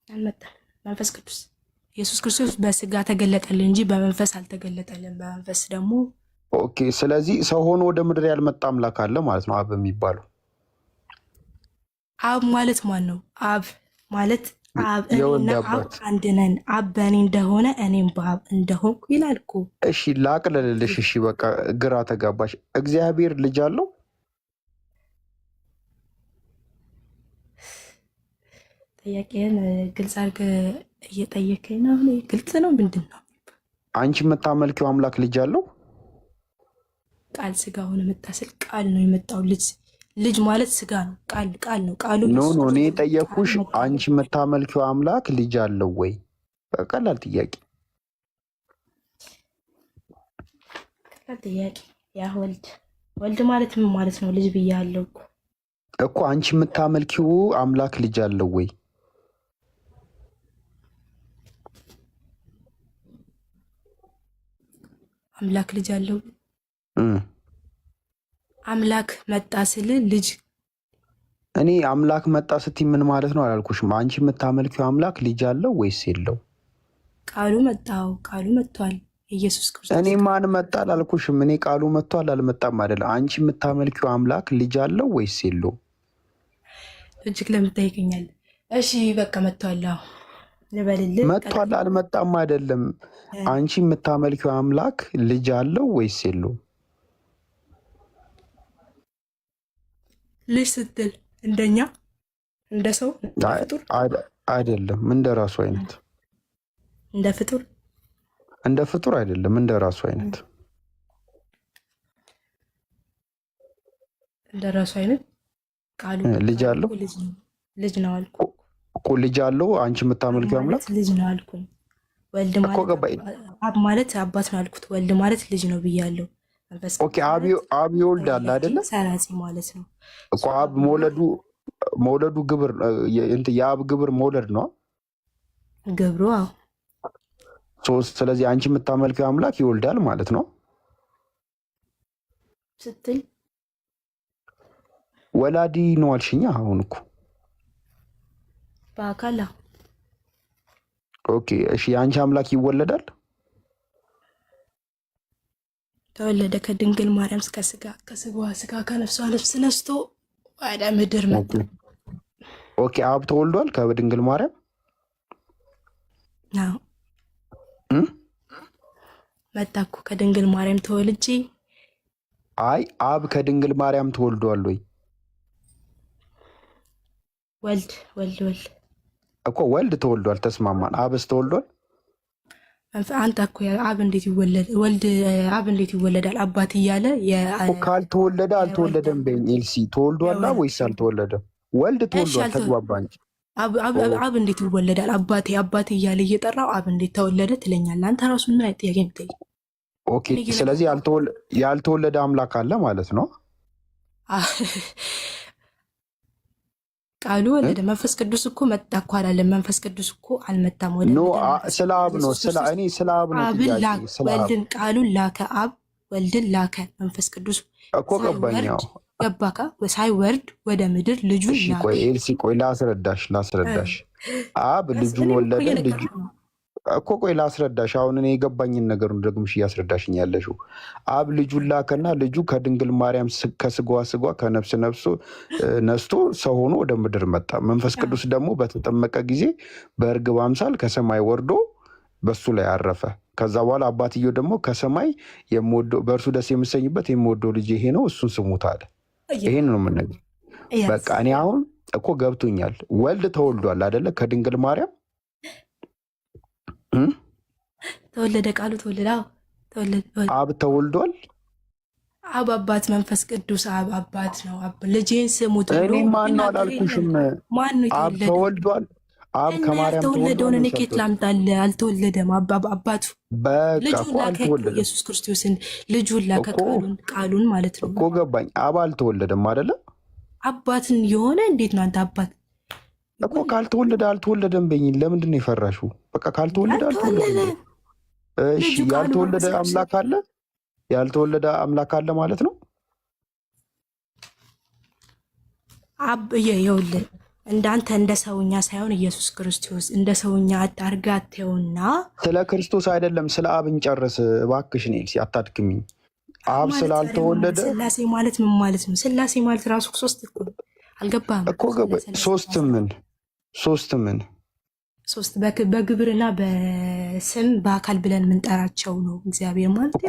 አልመጣም። መንፈስ ቅዱስ ኢየሱስ ክርስቶስ በስጋ ተገለጠልን እንጂ በመንፈስ አልተገለጠልን። በመንፈስ ደግሞ ኦኬ። ስለዚህ ሰው ሆኖ ወደ ምድር ያልመጣ አምላክ አለ ማለት ነው አብ የሚባለው። አብ ማለት ማን ነው? አብ ማለት አብ እና አብ አንድ ነን። አብ በእኔ እንደሆነ እኔም በአብ እንደሆንኩ ይላል እኮ። እሺ ላቅልልልሽ። እሺ በቃ ግራ ተጋባሽ። እግዚአብሔር ልጅ አለው? ጥያቄን ግልጽ አድርገህ እየጠየከኝ ነው። ግልጽ ነው። ምንድን ነው አንቺ የምታመልኪው አምላክ ልጅ አለው? ቃል ስጋ ሆነ መጣ ስል ቃል ነው የመጣው። ልጅ ማለት ስጋ ነው። ቃል ነው። ቃሉ ኖ እኔ ጠየኩሽ፣ አንቺ የምታመልኪው አምላክ ልጅ አለው ወይ? ቀላል ጥያቄ። ቀላል ጥያቄ። ያ ወልድ ማለት ምን ማለት ነው? ልጅ ብያለሁ እኮ። አንቺ የምታመልኪው አምላክ ልጅ አለው ወይ? አምላክ ልጅ አለው? አምላክ መጣ ስል ልጅ እኔ አምላክ መጣ ስትይ ምን ማለት ነው አላልኩሽም። አንቺ የምታመልኪው አምላክ ልጅ አለው ወይስ የለው? ቃሉ መጣው ቃሉ መጥቷል። ኢየሱስ ክርስቶስ እኔ ማን መጣ አላልኩሽም። እኔ ቃሉ መጥቷል አልመጣም አይደለም። አንቺ የምታመልኪው አምላክ ልጅ አለው ወይስ የለውም? እጅግ ለምትጠይቀኛል። እሺ በቃ መጥቷል። አዎ ልበልልህ። መጥቷል አልመጣም አይደለም። አንቺ የምታመልኪው አምላክ ልጅ አለው ወይስ የለውም? ልጅ ስትል እንደኛ እንደ ሰው እንደ ፍጡር አይደለም። እንደ ራሱ አይነት እንደ ፍጡር እንደ ፍጡር አይደለም። እንደ ራሱ አይነት እንደ ራሱ አይነት ቃሉ ልጅ አለው። ልጅ ነው አልኩ እኮ ልጅ አለው። አንቺ የምታመልኪው አምላክ ልጅ ነው አልኩኝ። ወልድ እኮ ገባኝ። አብ ማለት አባት ነው አልኩት። ወልድ ማለት ልጅ ነው ብያለሁ። ኦኬ አብ ይወልዳል አይደለ? ሰራጺ ማለት ነው እኮ አብ መውለዱ ግብር የአብ ግብር መውለድ ነው ግብሩ። ስለዚህ አንቺ የምታመልኪው አምላክ ይወልዳል ማለት ነው ስትል ወላዲ ነው አልሽኛ። አሁን እኮ በአካል ኦኬ እሺ፣ የአንቺ አምላክ ይወለዳል? ተወለደ ከድንግል ማርያም ከስጋዋ ስጋ ከነፍሷ ነፍስ ነስቶ ወደ ምድር መጣ። ኦኬ አብ ተወልዷል ከድንግል ማርያም? አዎ መጣ እኮ ከድንግል ማርያም ተወልጄ። አይ አብ ከድንግል ማርያም ተወልዷል ወይ? ወልድ እኮ ወልድ ተወልዷል። ተስማማን። አብስ ተወልዷል? አንተ እኮ አብ እንዴት ይወለዳል? አባት እያለ ካልተወለደ አልተወለደም በይኝ ኤልሲ። ተወልዷል ወይስ አልተወለደም? ወልድ ተወልዷል። ተግባባን። አብ እንዴት ይወለዳል? አባቴ እያለ እየጠራው አብ እንዴት ተወለደ ትለኛለህ? አንተ ራሱ ምን አይነት ጥያቄ የምትጠይቅ? ኦኬ ስለዚህ ያልተወለደ አምላክ አለ ማለት ነው። ቃሉ ወለደ። መንፈስ ቅዱስ እኮ መጣ እኮ አላለም። መንፈስ ቅዱስ እኮ አልመጣም። ስለ አብ ነው። ስለ አብ ነው ጥያቄ። ወልድን ቃሉን ላከ። አብ ወልድን ላከ። መንፈስ ቅዱስ እኮ ገባኛው ገባካ? ሳይወርድ ወደ ምድር ልጁን ላከ። ቆይ ኤልሲ ቆይ ላስረዳሽ። አብ ልጁን ወለደ። ልጁ እኮ ቆይ ላስረዳሽ። አሁን እኔ የገባኝን ነገር ደግምሽ እያስረዳሽኝ ያለሽው። አብ ልጁን ላከና ልጁ ከድንግል ማርያም ከስጋዋ ስጋ ከነፍስ ነፍሱ ነስቶ ሰው ሆኖ ወደ ምድር መጣ። መንፈስ ቅዱስ ደግሞ በተጠመቀ ጊዜ በእርግብ አምሳል ከሰማይ ወርዶ በሱ ላይ አረፈ። ከዛ በኋላ አባትየው ደግሞ ከሰማይ በእርሱ ደስ የምሰኝበት የምወደው ልጅ ይሄ ነው እሱን ስሙት አለ። ይሄን ነው የምነግርህ። በቃ እኔ አሁን እኮ ገብቶኛል። ወልድ ተወልዷል አይደለ? ከድንግል ማርያም ተወለደ። ቃሉ ተወለደ። አብ ተወልዷል። አብ አባት፣ መንፈስ ቅዱስ አብ አባት ነው። ልጄን ስሙት። እኔ ማን ነው አላልኩሽም? አብ ተወልዷል። አብ ከማርያም ተወለደውን እኔ ኬት ላምጣልህ? አልተወለደም። አባቱ ልጁን ላከ። ኢየሱስ ክርስቶስን ልጁን ላከ። ቃሉን ማለት ነው እኮ ገባኝ። አብ አልተወለደም አይደለ? አባትን የሆነ እንዴት ነው አንተ አባት እኮ ካልተወለደ አልተወለደም በይኝ። ለምንድን ነው የፈራሽው? በቃ ካልተወለደ አልተወለደም። እሺ ያልተወለደ አምላክ አለ? ያልተወለደ አምላክ አለ ማለት ነው? አብ ይኸውልህ እንዳንተ እንደ ሰውኛ ሳይሆን ኢየሱስ ክርስቶስ እንደ ሰውኛ አታርጋቴውና ስለ ክርስቶስ አይደለም ስለ አብ እንጨርስ እባክሽን ኤልሲ አታድክሚኝ። አብ ስላልተወለደ ስላሴ ማለት ምን ማለት ነው? ስላሴ ማለት ራሱ ሶስት እኮ አልገባም እኮ ሶስት በግብርና በስም በአካል ብለን የምንጠራቸው ነው። እግዚአብሔር ማለት እኮ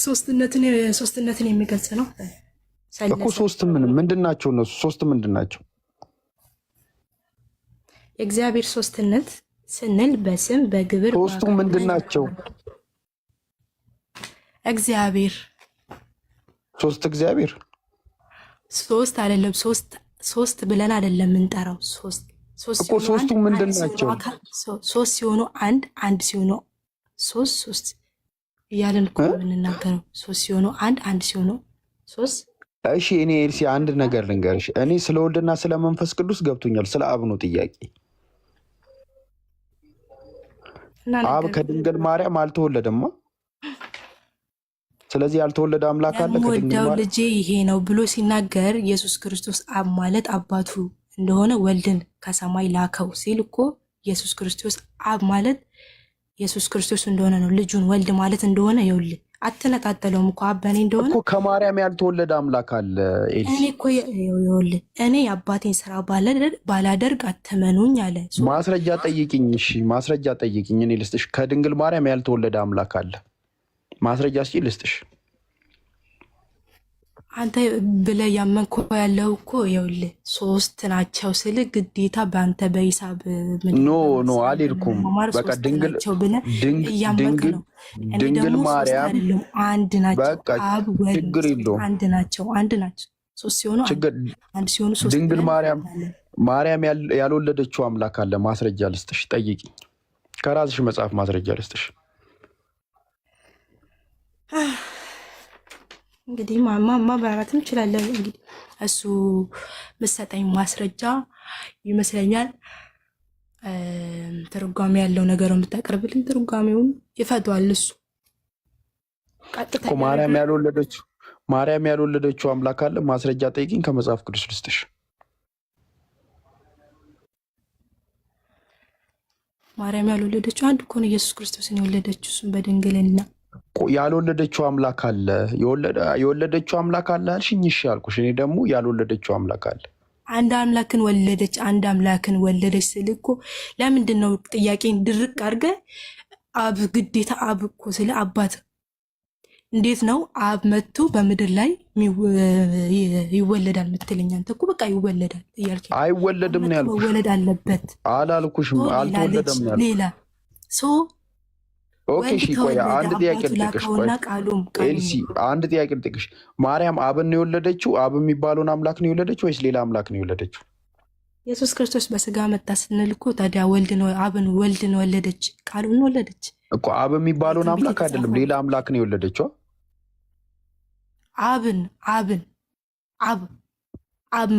ሶስትነትን የሚገልጽ ነው እኮ። ሶስት ምንድን ናቸው እነሱ? ሶስት ምንድን ናቸው? የእግዚአብሔር ሶስትነት ስንል በስም በግብር ሶስቱ ምንድን ናቸው? እግዚአብሔር እግዚአብሔር ሶስት አይደለም። ሶስት ብለን አይደለም የምንጠራው። ሶስቱ ምንድን ናቸው? ሶስት ሲሆኑ አንድ ሲሆኑ ሶስት እያለን እኮ የምንናገረው። ሶስት ሲሆኑ አንድ ሲሆኑ ሶስት። እሺ እኔ ኤልሲ አንድ ነገር ልንገርሽ። እኔ ስለ ወልድና ስለ መንፈስ ቅዱስ ገብቶኛል። ስለ አብ ነው ጥያቄ። አብ ከድንግል ማርያም አልተወለደማ። ስለዚህ ያልተወለደ አምላክ አለ? ወዳው ልጄ ይሄ ነው ብሎ ሲናገር ኢየሱስ ክርስቶስ አብ ማለት አባቱ እንደሆነ ወልድን ከሰማይ ላከው ሲል እኮ ኢየሱስ ክርስቶስ አብ ማለት ኢየሱስ ክርስቶስ እንደሆነ ነው። ልጁን ወልድ ማለት እንደሆነ ይኸውልህ፣ አትነጣጠለውም እኮ አብ በእኔ እንደሆነ እኮ ከማርያም ያልተወለደ አምላክ አለ። እኔ እኮ ይኸውልህ እኔ የአባቴን ስራ ባላደርግ አትመኑኝ አለ። ማስረጃ ጠይቅኝ። እሺ ማስረጃ ጠይቅኝ፣ እኔ ልስጥሽ። ከድንግል ማርያም ያልተወለደ አምላክ አለ። ማስረጃ እስኪ ልስጥሽ። አንተ ብለህ ያመንኮ ያለው እኮ ይኸውልህ ሶስት ናቸው ስል ግዴታ በአንተ በሂሳብ ኖ አልሄድኩም። በቃ ድንግል ማርያም አንድ ናቸው። አብ ችግር የለውም። አንድ ናቸው። ሶስት ሲሆኑ አንድ ሲሆኑ ሶስት። ድንግል ማርያም ያልወለደችው አምላክ አለ። ማስረጃ ልስጥሽ፣ ጠይቂኝ። ከራስሽ መጽሐፍ ማስረጃ ልስጥሽ። እንግዲህ ማብራራትም እችላለሁ። እንግዲህ እሱ ምሰጠኝ ማስረጃ ይመስለኛል ትርጓሜ ያለው ነገር የምታቀርብልኝ ትርጓሜውን ይፈቷል። እሱ ቀጥታ ማርያም ያልወለደችው አምላክ አለ። ማስረጃ ጠይቂኝ፣ ከመጽሐፍ ቅዱስ ልስጥሽ። ማርያም ያልወለደችው አንድ እኮ ነው፣ ኢየሱስ ክርስቶስን የወለደችው እሱም በድንግልና። ያልወለደችው አምላክ አለ። የወለደችው አምላክ አለ አልሽኝ። እሺ ያልኩሽ እኔ ደግሞ ያልወለደችው አምላክ አለ። አንድ አምላክን ወለደች ስል እኮ ለምንድን ነው ጥያቄን ድርቅ አድርገህ አብ ግዴታ አብ እኮ ስለ አባት እንዴት ነው አብ መጥቶ በምድር ላይ ይወለዳል የምትለኝ? አንተ እኮ በቃ ይወለዳል እያልክ አይወለድም ነው ያልኩሽ። መወለድ አለበት አላልኩሽም። አልተወለደም ነው ያልኩሽ። ሌላ ኦኬ እሺ፣ ቆይ አንድ ጥያቄ ልጠይቅሽ። ኤልሲ አንድ ጥያቄ ልጠይቅሽ። ማርያም አብን ነው የወለደችው? አብ የሚባለውን አምላክ ነው የወለደችው ወይስ ሌላ አምላክ ነው የወለደችው? ኢየሱስ ክርስቶስ በስጋ መጣ ስንል እኮ ታዲያ አብን ወልድን ወለደች፣ ቃሉን ወለደች እኮ። አብ የሚባለውን አምላክ አይደለም ሌላ አምላክ ነው የወለደችው። አብን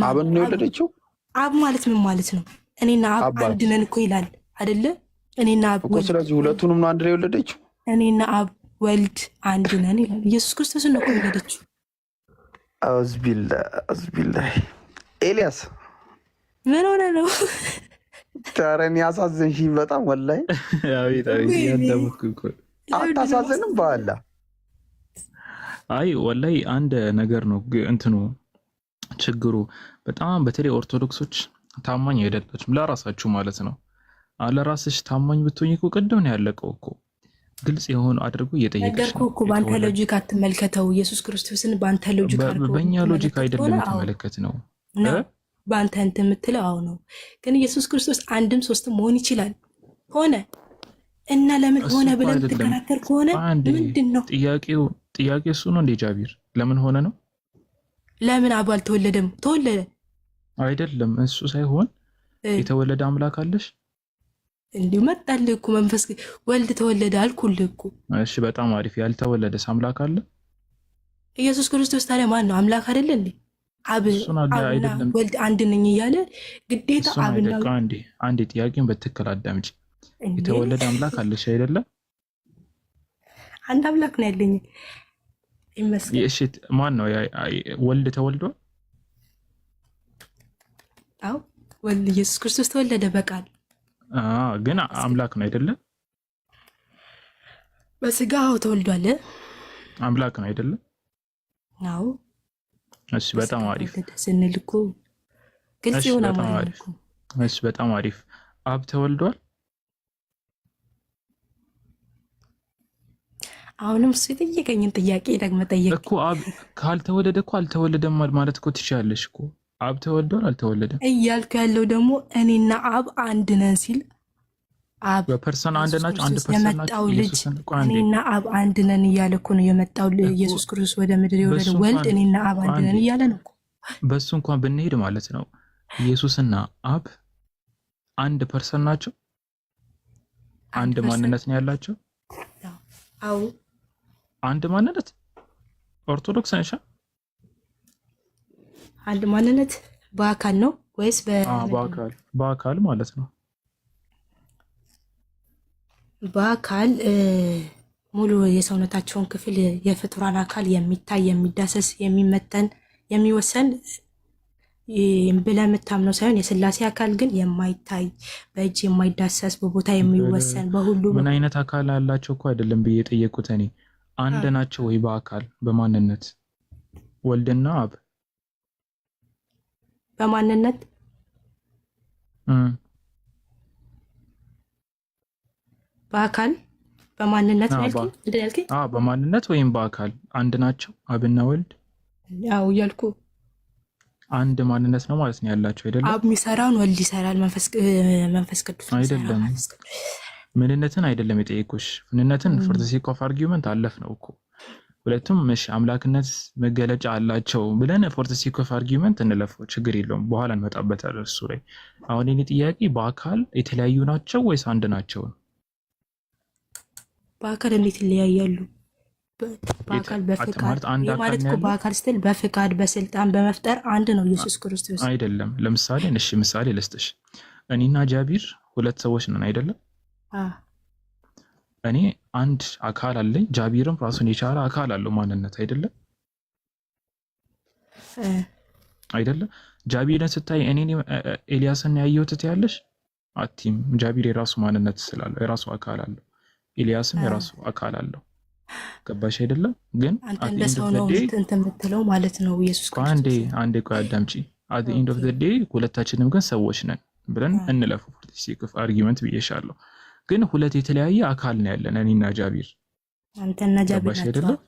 ነው የወለደችው። አብ ማለት ምን ማለት ነው? እኔና አብ አንድ ነን እኮ ይላል አይደለ? እኔና አብ እኮ። ስለዚህ ሁለቱንም ነው አንድ ላይ የወለደችው። እኔና አብ ወልድ አንድ ነን ይላል። ኢየሱስ ክርስቶስን ነው የወለደችው። አውዝቢላ ኤልያስ ምን ሆነ ነው? ታረን ያሳዘንሽኝ በጣም ወላሂ። አታሳዝንም? በኋላ አይ ወላሂ አንድ ነገር ነው እንትኑ ችግሩ። በጣም በተለይ ኦርቶዶክሶች ታማኝ አይደላችሁም ለራሳችሁ ማለት ነው። ለራስሽ ታማኝ ብትሆኝ እኮ ቅድም ነው ያለቀው እኮ። ግልጽ የሆነ አድርጎ እየጠየቀሽ ነው እኮ። በአንተ ሎጂክ አትመልከተው ኢየሱስ ክርስቶስን። በአንተ ሎጂክ በእኛ ሎጂክ አይደለም የተመለከት ነው። በአንተ እንትን የምትለው አዎ ነው። ግን ኢየሱስ ክርስቶስ አንድም ሶስትም መሆን ይችላል። ሆነ እና ለምን ሆነ ብለን ትከራከር ከሆነ ምንድን ነው ጥያቄ? እሱ ነው እንዴ ጃቢር? ለምን ሆነ ነው? ለምን አብ አልተወለደም? ተወለደ አይደለም እሱ ሳይሆን የተወለደ አምላክ አለሽ። እንዲሁ መጣልህ እኮ መንፈስ ወልድ ተወለደ አልኩልህ እኮ። እሺ በጣም አሪፍ። ያልተወለደስ አምላክ አለ? ኢየሱስ ክርስቶስ ታዲያ ማን ነው? አምላክ አይደለ እንዴ? አብና ወልድ አንድ ነኝ እያለ ግዴታ አብና አንዴ ጥያቄን በትክክል አዳምጪ። የተወለደ አምላክ አለሽ አይደለ? አንድ አምላክ ነው ያለኝ ይመስል። እሺ ማን ነው? ወልድ ተወልዷል? አዎ ወልድ ኢየሱስ ክርስቶስ ተወለደ በቃል። ግን አምላክ ነው አይደለ? በስጋው ተወልዷል። አምላክ ነው አይደለ? አዎ። እሺ በጣም አሪፍ ስንል እኮ ግልጽ ይሆናል ማለት ነው። እሺ በጣም አሪፍ። አብ ተወልዷል? አሁንም እሱ የጠየቀኝን ጥያቄ ደግሞ ጠየቅ እኮ። አብ ካልተወለደ እኮ አልተወለደም ማለት እኮ ትችያለሽ እኮ። አብ ተወልዷል አልተወለደም እያልኩ ያለው ደግሞ እኔና አብ አንድ ነን ሲል አብ በፐርሰን አንድ ናቸው። አንድ ፐርሰን ናቸው። ልጅ እኔና አብ አንድ ነን እያለ እኮ ነው የመጣው ኢየሱስ ክርስቶስ ወደ ምድር የወለደው ወልድ እኔና አብ አንድ ነን እያለ ነው እኮ። በሱ እንኳን ብንሄድ ማለት ነው ኢየሱስና አብ አንድ ፐርሰን ናቸው። አንድ ማንነት ነው ያላቸው። አዎ አንድ ማንነት። ኦርቶዶክስ ነሽ? አንድ ማንነት በአካል ነው ወይስ በአካል ማለት ነው? በአካል ሙሉ የሰውነታቸውን ክፍል የፍጡራን አካል የሚታይ የሚዳሰስ የሚመጠን የሚወሰን ብለህ የምታምነው ሳይሆን የስላሴ አካል ግን የማይታይ በእጅ የማይዳሰስ በቦታ የሚወሰን በሁሉ ምን አይነት አካል አላቸው እኮ አይደለም ብዬ የጠየቁት እኔ። አንድ ናቸው ወይ በአካል በማንነት? ወልድና አብ በማንነት በአካል በማንነት ያልከኝ? በማንነት ወይም በአካል አንድ ናቸው አብና ወልድ? ያው እያልኩ አንድ ማንነት ነው ማለት ነው ያላቸው አይደለም? አብ የሚሰራውን ወልድ ይሰራል፣ መንፈስ ቅዱስ አይደለም። ምንነትን አይደለም የጠየቁሽ። ምንነትን ፎር ዘ ሴክ ኦፍ አርጊውመንት አለፍ ነው እኮ ሁለቱም እሺ አምላክነት መገለጫ አላቸው ብለን ፎር ዘ ሴክ ኦፍ አርጊውመንት እንለፈው፣ ችግር የለውም። በኋላ እንመጣበታለን እሱ ላይ። አሁን የኔ ጥያቄ በአካል የተለያዩ ናቸው ወይስ አንድ ናቸው? በአካል እንዴት ይለያያሉ? በአካል በፍቃድ ማለት እኮ በአካል ስትል በፍቃድ በስልጣን በመፍጠር አንድ ነው ኢየሱስ ክርስቶስ አይደለም። ለምሳሌ እሺ ምሳሌ ልስጥሽ። እኔና ጃቢር ሁለት ሰዎች ነን አይደለም? እኔ አንድ አካል አለኝ፣ ጃቢርም ራሱን የቻለ አካል አለው ማንነት አይደለም? አይደለም? ጃቢርን ስታይ እኔ ኤልያስን ያየሁት ያለሽ አቲም ጃቢር የራሱ ማንነት ስላለው የራሱ አካል አለው፣ ኤልያስም የራሱ አካል አለው። ገባሽ አይደለም? ግን አንተ እንደ ሰው ነው እንትን የምትለው ማለት ነው ኢየሱስ ክርስቶስ። አንዴ ቆይ አዳምጪ። አት ኤንድ ኦፍ ዘ ዴይ ሁለታችንም ግን ሰዎች ነን ብለን እንለፉ። ሴክፍ አርጊመንት ብዬሻለሁ። ግን ሁለት የተለያየ አካል ነው ያለን እኔና ጃቢር። አንተና ጃቢር አይደለም?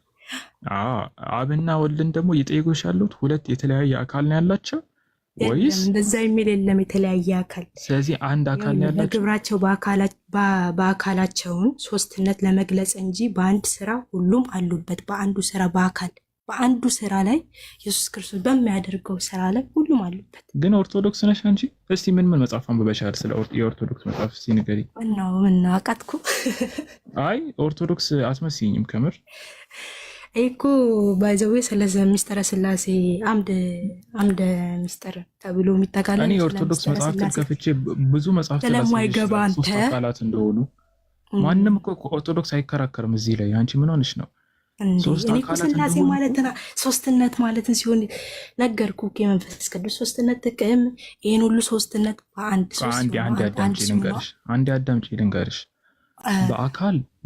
አብና ወልድን ደግሞ እየጠየቁሽ ያሉት ሁለት የተለያየ አካል ነው ያላቸው ወይስ? እንደዛ የሚል የለም የተለያየ አካል። ስለዚህ አንድ አካል ነው ያላቸው። በግብራቸው በአካላቸውን ሶስትነት ለመግለጽ እንጂ በአንድ ስራ ሁሉም አሉበት። በአንዱ ስራ በአንዱ ስራ ላይ ኢየሱስ ክርስቶስ በሚያደርገው ስራ ላይ ሁሉም አሉበት። ግን ኦርቶዶክስ ነሽ አንቺ? እስቲ ምን መጽሐፍ አንብበሻል? ስለ የኦርቶዶክስ መጽሐፍ እስቲ ንገሪኝ። ምን አቃጥኩ? አይ ኦርቶዶክስ አትመስይኝም ከምር እኮ ባይዘው ስለ ሚስጥረ ስላሴ አምደ ሚስጥር ተብሎ የሚጠቃለል እኔ ኦርቶዶክስ መጽሐፍ ከፍቼ ብዙ መጽሐፍ ስለማይገባ አንተ ቃላት እንደሆኑ ማንም እኮ ኦርቶዶክስ አይከራከርም እዚህ ላይ። አንቺ ምን ሆነሽ ነው? ሶስት አካላት ስላሴ ማለትና ሶስትነት ማለት ሲሆን ነገርኩ። የመንፈስ ቅዱስ ሶስትነት ጥቅም ይሄን ሁሉ ሶስትነት በአንድ አንድ አዳምጪ ልንገርሽ።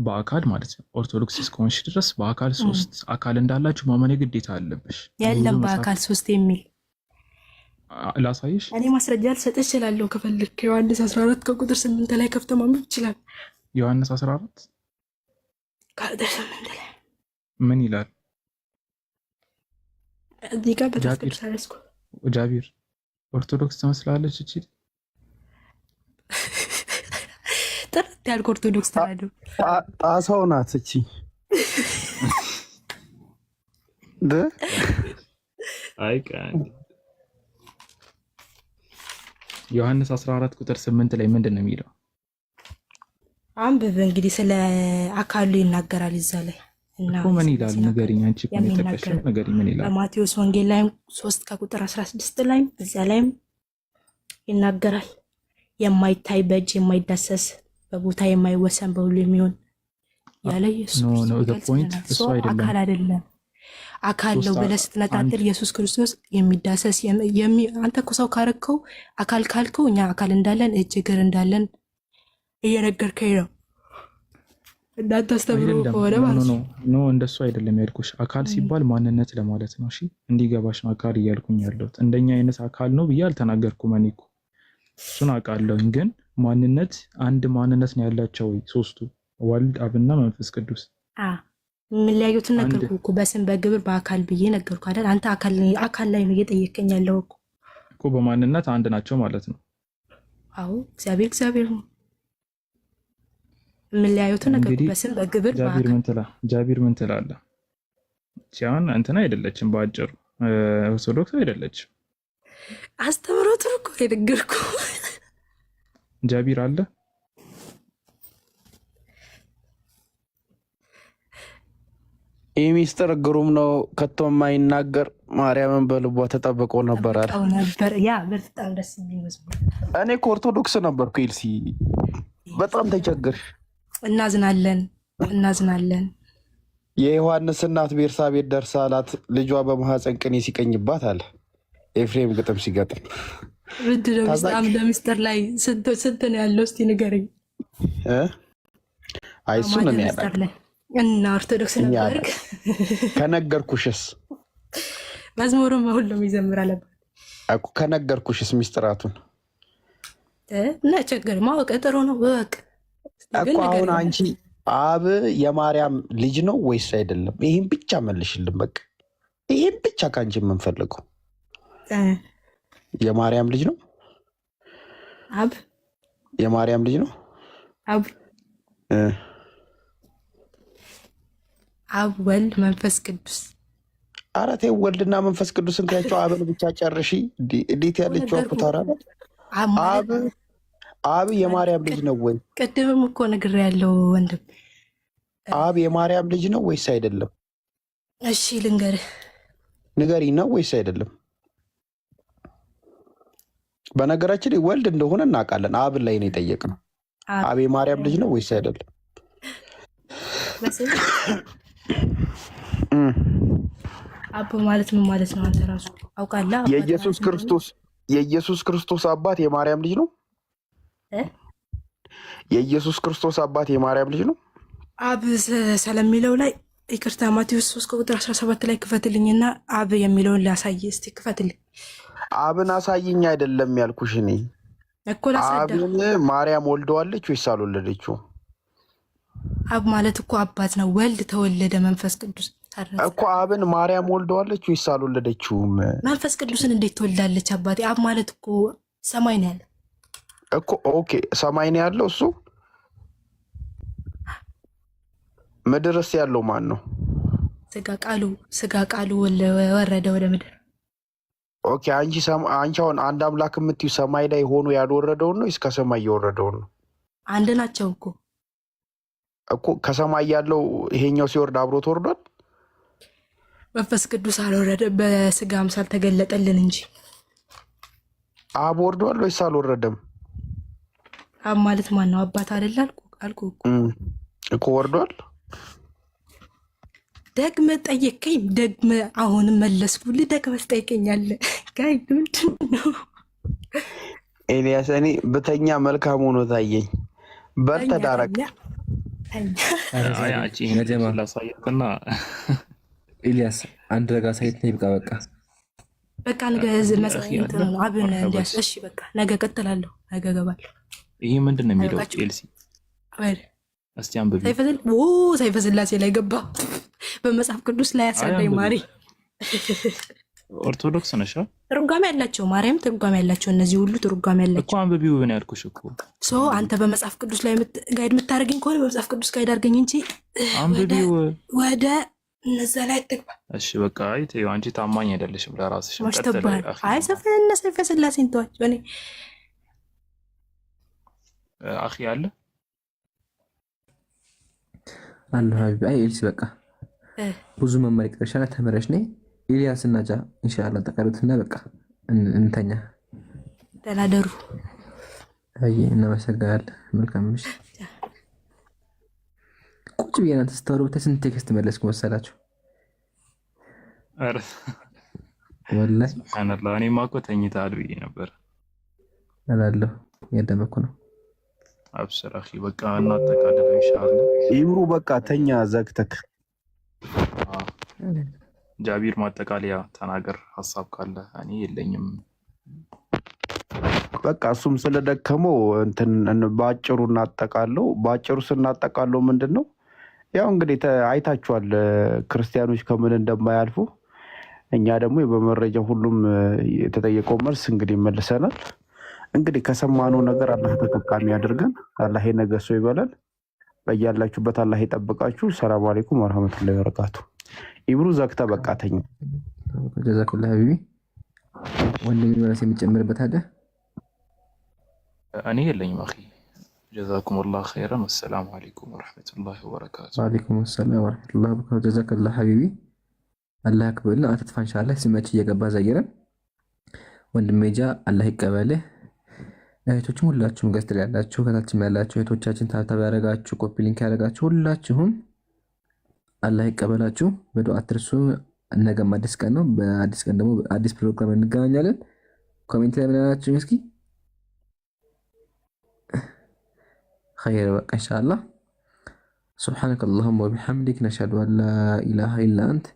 በአካል ማለት ነው ኦርቶዶክስ እስከሆንሽ ድረስ በአካል ሶስት አካል እንዳላችሁ ማመን ግዴታ አለብሽ። የለም በአካል ሶስት የሚል ላሳይሽ። እኔ ማስረጃ ልሰጥሽ እችላለሁ ከፈልክ። ዮሐንስ 14 ከቁጥር 8 ላይ ከፍተህ ማንበብ ይችላል። ዮሐንስ 14 ከቁጥር 8 ላይ ምን ይላል? እዚህ ጋር በተፍቅር ሳይስኩ ጃቢር ኦርቶዶክስ ትመስላለች እቺ ጥርት ያልኩ ኦርቶዶክስ ተዋህዶ ጣሳው ናት እቺ ዮሐንስ 14 ቁጥር 8 ላይ ምንድን ነው የሚለው? አንብብ እንግዲህ ስለ አካሉ ይናገራል እዛ ላይ እኮ ምን ይላል ንገሪኝ። አንቺ እኮ የተከሸፈ ንገሪኝ ምን ይላል? በማቴዎስ ወንጌል ላይ 3 ከቁጥር 16 ላይ እዛ ላይ ይናገራል። የማይታይ በእጅ የማይዳሰስ በቦታ የማይወሰን በሁሉ የሚሆን ያለ ኢየሱስ ክርስቶስ አካል አይደለም። አካል ነው ብለህ ስትነጣጥል ኢየሱስ ክርስቶስ የሚዳሰስ አንተ እኮ ሰው ካረከው አካል ካልከው እኛ አካል እንዳለን እጅ እግር እንዳለን እየነገርከኝ ነው። እናንተ አስተምሮ ከሆነ ማለት ነው። እንደሱ አይደለም ያልኩሽ። አካል ሲባል ማንነት ለማለት ነው። እሺ እንዲገባሽ ነው አካል እያልኩኝ ያለሁት። እንደኛ አይነት አካል ነው ብዬ አልተናገርኩም። እኔ እኮ እሱን አውቃለሁኝ። ግን ማንነት አንድ ማንነት ነው ያላቸው ሶስቱ ወልድ አብና መንፈስ ቅዱስ። የሚለያዩትን ነገርኩህ እኮ በስም በግብር በአካል ብዬ ነገርኩህ አይደል? አንተ አካል ላይ ነው እየጠየቀኝ ያለው እኮ። በማንነት አንድ ናቸው ማለት ነው። አዎ እግዚአብሔር ነው። የሚለያዩትን ነገርኩህ በስም በግብር በአካል። ጃቢር ምን ትላለህ? ሲያን እንትና አይደለችም፣ በአጭሩ ኦርቶዶክስ አይደለችም። አስተምሮት እኮ የነገርኩህ ጃቢር አለ ይህ ሚስጥር ግሩም ነው፣ ከቶ የማይናገር ማርያምን በልቧ ተጠብቆ ነበር አለ። ያ በጣም ደስ የሚል መዝሙር። እኔ ከኦርቶዶክስ ነበርኩ ኤልሲ፣ በጣም ተቸገርሽ። እናዝናለን። የዮሐንስ እናት ቤርሳቤት ደርሳ አላት ልጇ በማህፀን ቅኔ ሲቀኝባት አለ። ኤፍሬም ግጥም ሲገጥም ምንድን ነው ለሚስጥር ላይ ስንት ነው ያለው? እስቲ ንገረኝ። አይሱን እኔ ያላል እና ኦርቶዶክስ ነበርክ? ከነገርኩሽስ መዝሙሩም ሁሉም ይዘምራል እኮ ከነገርኩሽስ ሚስጥራቱን እና ቸገር ማወቅ ጥሩ ነው በቃ እኮ። አሁን አንቺ አብ የማርያም ልጅ ነው ወይስ አይደለም? ይሄን ብቻ መልሽልን በቃ። ይሄን ብቻ ካንቺ የምንፈልገው የማርያም ልጅ ነው። አብ የማርያም ልጅ ነው። አብ ወልድ መንፈስ ቅዱስ። ኧረ ተይው ወልድና መንፈስ ቅዱስን ታያቸው። አብን ብቻ ጨርሺ። እንዴት ያለችው አኩታራ አብ የማርያም ልጅ ነው ወይ? ቅድምም እኮ ነግሬያለሁ ወንድም። አብ የማርያም ልጅ ነው ወይስ አይደለም? እሺ ልንገርህ። ንገሪኝ፣ ነው ወይስ አይደለም? በነገራችን ላይ ወልድ እንደሆነ እናውቃለን። አብ ላይ ነው የጠየቅነው። አብ የማርያም ልጅ ነው ወይስ አይደለም? አብ ማለት ምን ማለት ነው? አንተ ራሱ አውቃለህ። የኢየሱስ ክርስቶስ አባት የማርያም ልጅ ነው። የኢየሱስ ክርስቶስ አባት የማርያም ልጅ ነው። አብ ስለሚለው ላይ ይቅርታ፣ ማቴዎስ 3 ቁጥር 17 ላይ ክፈትልኝና አብ የሚለውን ላሳይ እስቲ። ክፈትልኝ። አብን አሳይኝ አይደለም ያልኩሽ እኔ እኮ። አብን ማርያም ወልደዋለች ወይስ አልወለደችው? አብ ማለት እኮ አባት ነው። ወልድ ተወለደ፣ መንፈስ ቅዱስ እኮ። አብን ማርያም ወልደዋለች ወይስ አልወለደችውም? መንፈስ ቅዱስን እንዴት ትወልዳለች አባቴ? አብ ማለት እኮ ሰማይ ነው ያለው እኮ። ኦኬ ሰማይ ነው ያለው እሱ። ምድርስ ያለው ማን ነው? ስጋ ቃሉ ወረደ ወደ ምድር። ኦኬ አንቺ አሁን አንድ አምላክ የምትይው ሰማይ ላይ ሆኖ ያልወረደውን ነው እስከ ሰማይ የወረደውን ነው? አንድ ናቸው እኮ ከሰማይ ያለው ይሄኛው ሲወርድ አብሮት ወርዷል። መንፈስ ቅዱስ አልወረደ፣ በስጋ አምሳል ተገለጠልን እንጂ። አብ ወርዷል ወይስ አልወረደም? አብ ማለት ማን ነው? አባት አይደል አልኩ እኮ ወርዷል። ደግመ ጠየቀኝ፣ ደግመ አሁንም መለስኩልህ። ደግመ ትጠይቀኛለህ። ጋይ ምንድን ነው ኤልያስ? እኔ ብተኛ መልካም ሆኖ ታየኝ። በርተዳረቅ ላሳየትና ኤልያስ አንድ ረጋ ሳይት ነው። ይብቃ በቃ ነገ መጽሐፍ ነው አብን እንዲያስ። እሺ በቃ ነገ ቀጥላለሁ። ነገ ገባለሁ። ይሄ ምንድን ነው የሚለው? ኤልሲ እስቲ አንብቢ። ሰይፈ ስላሴ ላይ ገባ። በመጽሐፍ ቅዱስ ላይ ያሳደኝ ማሪ። ኦርቶዶክስ ነሽ? ትርጓሜ ያላቸው ማርያም ትርጓሜ ያላቸው እነዚህ ሁሉ ትርጓሜ ያላቸው እኮ። አንብቢው ብን ያልኩሽ እኮ። አንተ በመጽሐፍ ቅዱስ ላይ ጋይድ የምታደርገኝ ከሆነ በመጽሐፍ ቅዱስ ጋይድ አድርገኝ እንጂ አንብቢው ወደ እነዛ ላይ አትግባ። እሺ በቃ አይተዩ። አንቺ ታማኝ አይደለሽም ለራስሽ። አይ ሰይፈ ስላሴን ተዋቸው። እኔ አኺ አለ ሀቢብ። አይ ኤልሲ በቃ ብዙ መማር ይቀርሻል። ተመረሽ ነይ ኤልያስ እና ጃ ኢንሻአላህ ተቀሩትና በቃ እንተኛ። ተላደሩ። አይ እናመሰግናለን። መልካም ምሽት። ቁጭ ብዬ እናንተ ስታወሩ ስንት ቴክስት መለስኩ መሰላችሁ? አረ ወላሂ ሱብሃንአላህ። እኔማ እኮ ተኝተሃል ብዬ ነበር እላለሁ። ያደመኩ ነው። አብሽር አኺ በቃ እናጠቃለን ኢንሻአላህ። ይምሩ በቃ ተኛ ዘግተክ። ጃቢር ማጠቃለያ ተናገር ሀሳብ ካለ። እኔ የለኝም በቃ እሱም ስለደከመው እንትን ባጭሩ እናጠቃለው። ባጭሩ ስናጠቃለው ምንድነው ያው እንግዲህ አይታችኋል ክርስቲያኖች ከምን እንደማያልፉ። እኛ ደግሞ በመረጃ ሁሉም የተጠየቀው መልስ እንግዲህ መልሰናል። እንግዲህ ከሰማነው ነገር አላህ ተጠቃሚ ያድርገን። አላህ ነገ ሰው ይበላል። በያላችሁበት አላህ ይጠብቃችሁ። ሰላም አለይኩም ወራህመቱላሂ ወበረካቱ። ኢብሩ ዘግታ በቃ ተኝ። ጀዛከላህ ሀቢቢ። ወንድም መልስ የሚጨምርበት አለ? እኔ የለኝም አኺ። ጀዛኩሙላህ ኸይራን። ወሰላሙ አለይኩም ወራህመቱላሂ ወበረካቱ። ወአለይኩም ሰላም ወራህመቱላሂ ወበረካቱ። ጀዛከላህ ሀቢቢ። አላህ ያክብርልን። አትጥፋ ኢንሻአላህ። ሲመች እየገባ ዘይረን ወንድሜ ጃ አላህ ይቀበልህ። እህቶችም ሁላችሁም ገዝት ላይ ያላችሁ ከታችም ያላችሁ እህቶቻችን ታብታብ ያደረጋችሁ ኮፒ ሊንክ ያደረጋችሁ ሁላችሁም አላህ ይቀበላችሁ። በዱዓ አትርሱ። ነገም አዲስ ቀን ነው። በአዲስ ቀን ደግሞ አዲስ ፕሮግራም እንገናኛለን። ኮሜንት ላይ ምን አላችሁ እስኪ? ኸይር በቃ ኢንሻአላህ። ሱብሓነከ አላሁመ ወቢሐምዲክ ነሽሀዱ አን ላ ኢላሃ ኢላ አንተ